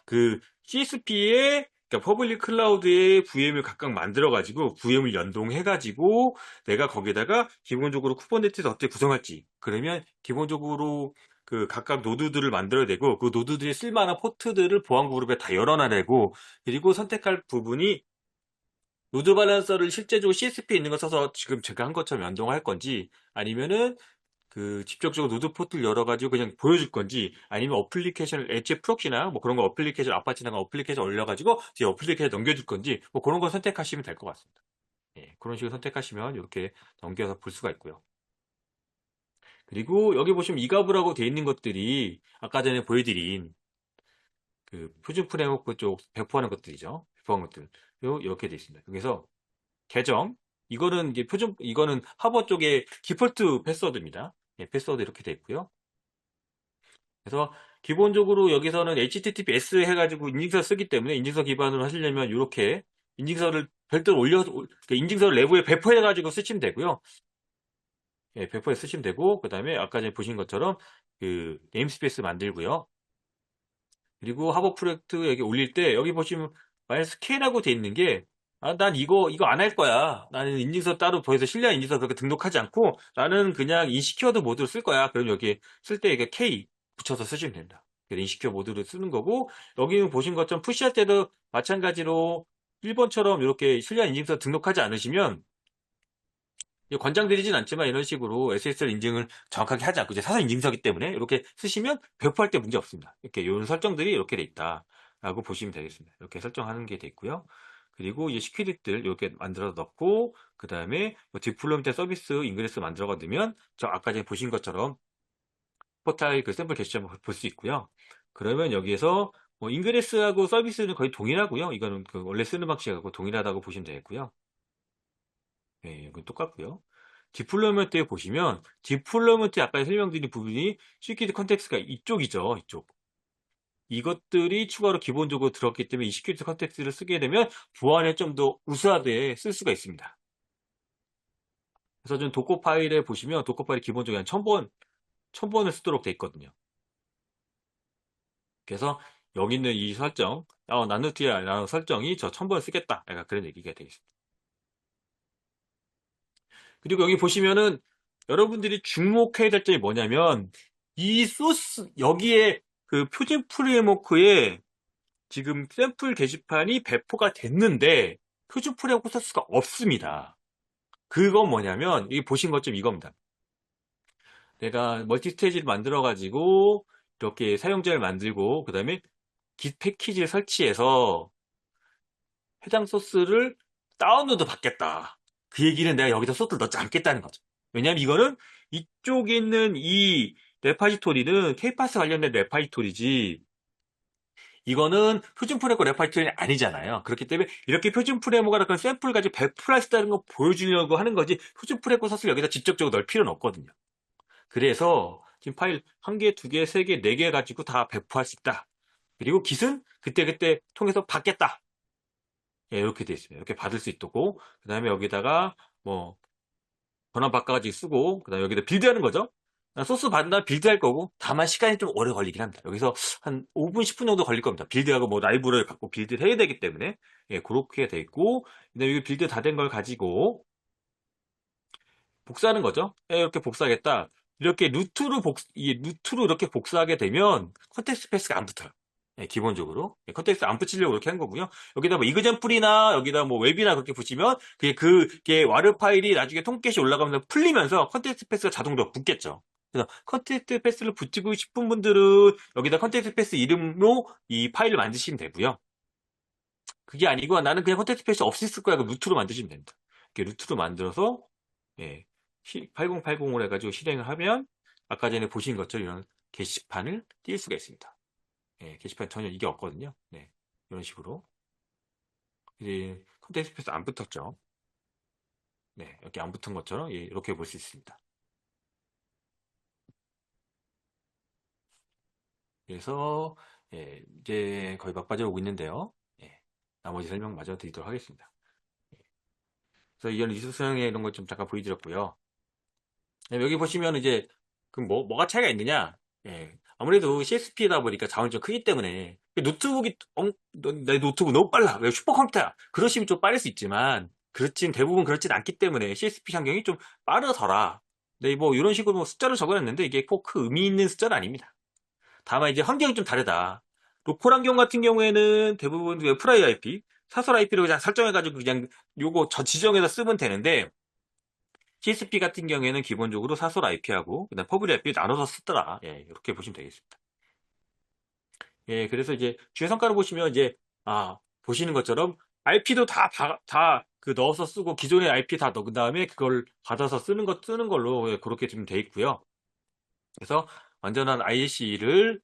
그 CSP에 그러니까 퍼블릭 클라우드에 VM을 각각 만들어가지고 VM을 연동해가지고 내가 거기다가 기본적으로 쿠버네티스 어떻게 구성할지 그러면 기본적으로 그 각각 노드들을 만들어야 되고 그 노드들이 쓸만한 포트들을 보안 그룹에 다 열어놔야 되고 그리고 선택할 부분이 로드 밸런서를 실제적으로 CSP에 있는 거 써서 지금 제가 한 것처럼 연동할 건지 아니면은 그 직접적으로 노드 포트를 열어가지고 그냥 보여줄 건지 아니면 어플리케이션을 엣지 프록시나 뭐 그런 거 어플리케이션 아파치나 어플리케이션 올려가지고 제 어플리케이션 넘겨줄 건지 뭐 그런 거 선택하시면 될 것 같습니다. 예, 그런 식으로 선택하시면 이렇게 넘겨서 볼 수가 있고요. 그리고 여기 보시면 이가브라고 되어 있는 것들이 아까 전에 보여드린 그 표준 프레임워크 쪽 배포하는 것들이죠. 배포하는 것들 이렇게 되어 있습니다. 여기서 계정 이거는 이제 이거는 하버 쪽의 디폴트 패스워드입니다. 예, 패스워드 이렇게 되어 있고요. 그래서 기본적으로 여기서는 HTTPS 해가지고 인증서 쓰기 때문에 인증서 기반으로 하시려면 이렇게 인증서를 별도로 인증서를 내부에 배포해가지고 쓰시면 되고요. 예, 배포해 쓰시면 되고 그 다음에 아까 전에 보신 것처럼 그 네임스페이스 만들고요. 그리고 하버 프로젝트 여기 올릴 때 여기 보시면 마이스케라고 돼 있는 게 난 이거 안 할 거야. 나는 인증서 따로 보여서 실내 인증서 그렇게 등록하지 않고 나는 그냥 인시큐어드 모드로 쓸 거야. 그럼 여기 쓸 때 이게 K 붙여서 쓰시면 된다. 인시큐어 모드로 쓰는 거고 여기 보신 것처럼 푸시할 때도 마찬가지로 1번처럼 이렇게 실내 인증서 등록하지 않으시면 권장드리진 않지만 이런 식으로 SSL 인증을 정확하게 하지 않고 이제 사설 인증서기 때문에 이렇게 쓰시면 배포할 때 문제 없습니다. 이렇게 이런 설정들이 이렇게 돼 있다라고 보시면 되겠습니다. 이렇게 설정하는 게 돼 있고요. 그리고 이 시큐릿들 이렇게 만들어 넣고 그 다음에 디플로이먼트 서비스 인그레스 만들어 넣으면 저 아까 전에 보신 것처럼 포탈 그 샘플 게시점 볼 수 있고요. 그러면 여기에서 뭐 인그레스하고 서비스는 거의 동일하고요. 이거는 그 원래 쓰는 방식하고 동일하다고 보시면 되겠고요. 네, 이건 똑같고요. 디플로이먼트에 보시면 디플로이먼트 아까 설명드린 부분이 시큐리티 컨텍스트가 이쪽이죠. 이쪽. 이것들이 추가로 기본적으로 들었기 때문에 이 시큐리티 컨텍스트를 쓰게 되면 보안에 좀 더 우수하게 쓸 수가 있습니다. 그래서 좀 도커 파일에 보시면 도커 파일이 기본적으로 한 1000번을 쓰도록 되어 있거든요. 그래서 여기 있는 이 설정, 나누티아라는 설정이 저 1000번 쓰겠다. 약간 그런 얘기가 되겠습니다. 그리고 여기 보시면은 여러분들이 주목해야 될 점이 뭐냐면 이 소스 여기에 그 표준 프레임워크에 지금 샘플 게시판이 배포가 됐는데 표준 프레임워크 소스가 없습니다. 그건 뭐냐면 이 보신 것좀 이겁니다. 내가 멀티 스테이지를 만들어 가지고 이렇게 사용자를 만들고 그 다음에 git 패키지를 설치해서 해당 소스를 다운로드 받겠다. 그 얘기는 내가 여기서 소스를 넣지 않겠다는 거죠. 왜냐하면 이거는 이쪽에 있는 이 레파지토리는 케이파스 관련된 레파지토리지 이거는 표준 프레임워크 레파지토리는 아니잖아요. 그렇기 때문에 이렇게 표준 프레임워크나 그런 샘플 가지고 배포할 수 있다는 거 보여주려고 하는 거지 표준 프레임워크 소스를 여기다 직접적으로 넣을 필요는 없거든요. 그래서 지금 파일 1개, 2개, 3개, 4개 가지고 다 배포할 수 있다. 그리고 깃은 그때그때 통해서 받겠다. 예, 이렇게 돼 있습니다. 이렇게 받을 수 있도록. 그 다음에 여기다가 뭐, 번호 바꿔가지고 쓰고, 그 다음에 여기다 빌드하는 거죠. 소스 받은 다음 빌드할 거고, 다만 시간이 좀 오래 걸리긴 합니다. 여기서 한 5분, 10분 정도 걸릴 겁니다. 빌드하고 뭐 라이브를 갖고 빌드를 해야 되기 때문에. 예, 그렇게 돼 있고, 그다음에 이 빌드 다 된 걸 가지고 복사하는 거죠. 예, 이렇게 복사하겠다. 이렇게 루트로 이렇게 복사하게 되면 컨텍스트 패스가 안 붙어요. 예, 기본적으로. 예, 컨텍스트 안 붙이려고 이렇게 한 거고요. 여기다 뭐 이그젠플이나 여기다 뭐 웹이나 그렇게 붙이면 그게 와르 파일이 나중에 톰캣이 올라가면서 풀리면서 컨텍스트 패스가 자동으로 붙겠죠. 그래서 컨텍스트 패스를 붙이고 싶은 분들은 여기다 컨텍스트 패스 이름으로 이 파일을 만드시면 되고요. 그게 아니고 나는 그냥 컨텍스트 패스 없이 쓸 거야. 그럼 루트로 만드시면 됩니다. 이렇게 루트로 만들어서 예, 8080으로 해가지고 실행을 하면 아까 전에 보신 것처럼 이런 게시판을 띄울 수가 있습니다. 예, 게시판 전혀 이게 없거든요. 네, 이런 식으로 이제 컨텍스트 패스 안 붙었죠. 네, 이렇게 안 붙은 것처럼 예, 이렇게 볼 수 있습니다. 그래서 예, 이제 거의 막바지에 오고 있는데요. 예, 나머지 설명 마저 드리도록 하겠습니다. 그래서 이런 리소스 사용에 이런 것 좀 잠깐 보여드렸고요. 네, 여기 보시면 이제 뭐가 차이가 있느냐? 예, 아무래도 CSP다 보니까 자원이 좀 크기 때문에 내 노트북 너무 빨라. 왜 슈퍼컴퓨터야? 그러시면 좀 빠를 수 있지만 대부분 그렇진 않기 때문에 CSP 환경이 좀 빠르더라. 네, 뭐 이런 식으로 뭐 숫자를 적어놨는데 이게 꼭 그 의미 있는 숫자는 아닙니다. 다만 이제 환경이 좀 다르다. 로컬 환경 같은 경우에는 대부분 프라이 IP, 사설 IP로 그냥 설정해가지고 그냥 요거 저 지정해서 쓰면 되는데 CSP 같은 경우에는 기본적으로 사설 IP하고 그다음 퍼블릭 IP 나눠서 쓰더라. 예, 이렇게 보시면 되겠습니다. 예, 그래서 이제 주요 성과를 보시면 이제 보시는 것처럼 IP도 다 그 넣어서 쓰고 기존의 IP 다 넣은 다음에 그걸 받아서 쓰는 걸로 예, 그렇게 좀 돼 있고요. 그래서 완전한 IC를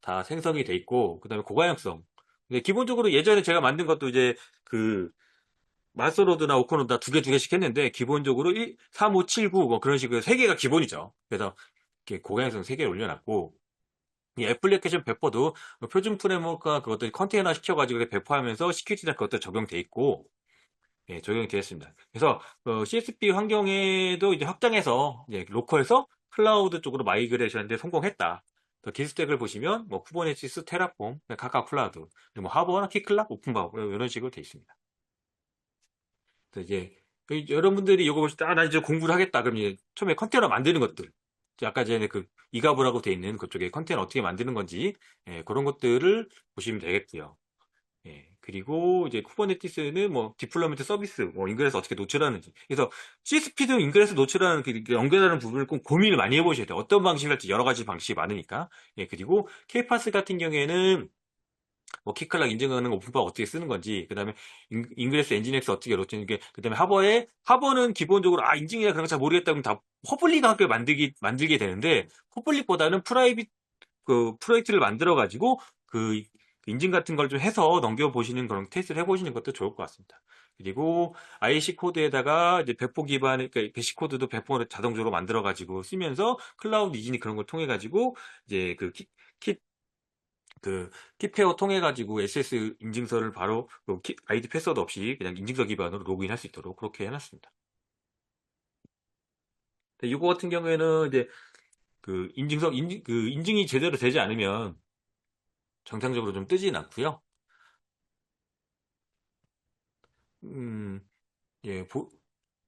다 생성이 돼 있고 그다음에 고가형성. 근데 기본적으로 예전에 제가 만든 것도 이제 그 마스터로드나 오커노드 두 개씩 했는데 기본적으로 3579 뭐 그런 식으로 세 개가 기본이죠. 그래서 이렇게 고가형성 세 개를 올려놨고 이 애플리케이션 배포도 표준 프레임워크가 그것들 컨테이너 시켜가지고 배포하면서 시큐리티나 그것도 적용돼 있고 예, 적용이 되었습니다. 그래서 CSP 환경에도 이제 확장해서 이제 로컬에서 클라우드 쪽으로 마이그레이션인데 성공했다. 기술스택을 보시면 뭐 쿠버네티스, 테라폼, 각각 클라우드, 그리고 뭐 하버나 키클락, 오픈바우 이런 식으로 되어 있습니다. 그래서 이제 여러분들이 이거 보실 때 나 이제 공부를 하겠다. 그럼 이제 처음에 컨테이너 만드는 것들, 이제 아까 전에 그 이가브라고 되어 있는 그쪽에 컨테이너 어떻게 만드는 건지 예, 그런 것들을 보시면 되겠고요. 예, 그리고 이제 쿠버네티스는 뭐 디플로이먼트 서비스, 뭐 인그레스 어떻게 노출하는지. 그래서 CSP도 인그레스 노출하는 연결하는 부분을 꼭 고민을 많이 해보셔야 돼요. 어떤 방식을 할지 여러 가지 방식이 많으니까. 예, 그리고 케이파스 같은 경우에는 뭐 키클락 인증하는 오픈바 어떻게 쓰는 건지, 그 다음에 인그레스 엔진엑스 어떻게 로치는 게, 그 다음에 하버는 기본적으로 인증이나 그런 거 잘 모르겠다 그러면 다 퍼블릭하게 만들게 되는데 퍼블릭보다는 프라이빗 그 프로젝트를 만들어 가지고 그 인증 같은 걸 좀 해서 넘겨보시는 그런 테스트를 해보시는 것도 좋을 것 같습니다. 그리고 IC 코드에다가 이제 배포 기반의 그러니까 배시 코드도 배포를 자동적으로 만들어 가지고 쓰면서 클라우드 이진이 그런 걸 통해 가지고 이제 그 키페어 통해 가지고 SS 인증서를 바로 아이디 패스워드 없이 그냥 인증서 기반으로 로그인할 수 있도록 그렇게 해놨습니다. 이거 같은 경우에는 이제 그 인증이 제대로 되지 않으면 정상적으로 좀 뜨진 않고요. 음, 예,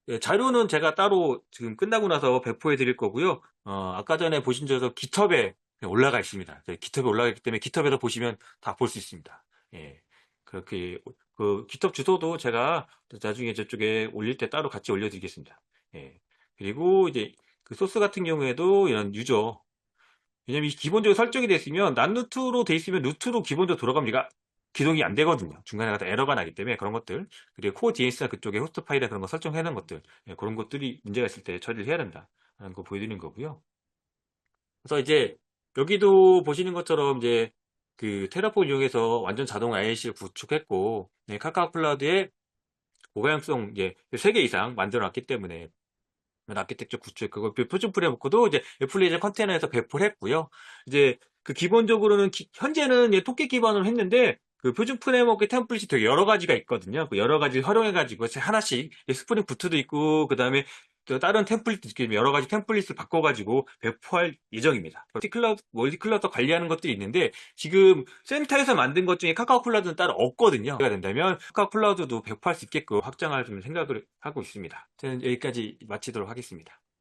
예, 자료는 제가 따로 지금 끝나고 나서 배포해 드릴 거고요. 아까 전에 보신 저서 깃허브에 올라가 있습니다. 깃허브에 올라가 있기 때문에 깃허브에서 보시면 다 볼 수 있습니다. 예, 그렇게 그 깃허브 주소도 제가 나중에 저쪽에 올릴 때 따로 같이 올려드리겠습니다. 예, 그리고 이제 그 소스 같은 경우에도 이런 유저 왜냐면 기본적으로 설정이 돼 있으면 난 루트로 돼 있으면 루트로 기본적으로 돌아가면 얘가 기동이 안 되거든요. 중간에 가다 에러가 나기 때문에 그런 것들 그리고 코어 DNS나 그쪽에 호스트 파일이나 그런 거 설정해 놓은 것들 그런 것들이 문제가 있을 때 처리를 해야 된다 라는 거 보여드리는 거고요. 그래서 이제 여기도 보시는 것처럼 이제 그 테라폼 이용해서 완전 자동 IAC를 구축했고 카카오 클라우드에 고가형성 이제 3개 이상 만들어 놨기 때문에 아키텍처 구축 그거 표준 프레임워크도 이제 애플리케이션 컨테이너에서 배포를 했고요. 이제 그 기본적으로는 현재는 토끼 기반으로 했는데 그 표준 프레임워크 템플릿이 되게 여러 가지가 있거든요. 그 여러 가지 활용해 가지고 하나씩 스프링 부트도 있고 그다음에 또 다른 템플릿, 여러 가지 템플릿을 바꿔가지고 배포할 예정입니다. 멀티클라우드 관리하는 것들이 있는데 지금 센터에서 만든 것 중에 카카오 클라우드는 따로 없거든요. 가 된다면 카카오 클라우드도 배포할 수 있게끔 확장할 좀 생각을 하고 있습니다. 저는 여기까지 마치도록 하겠습니다.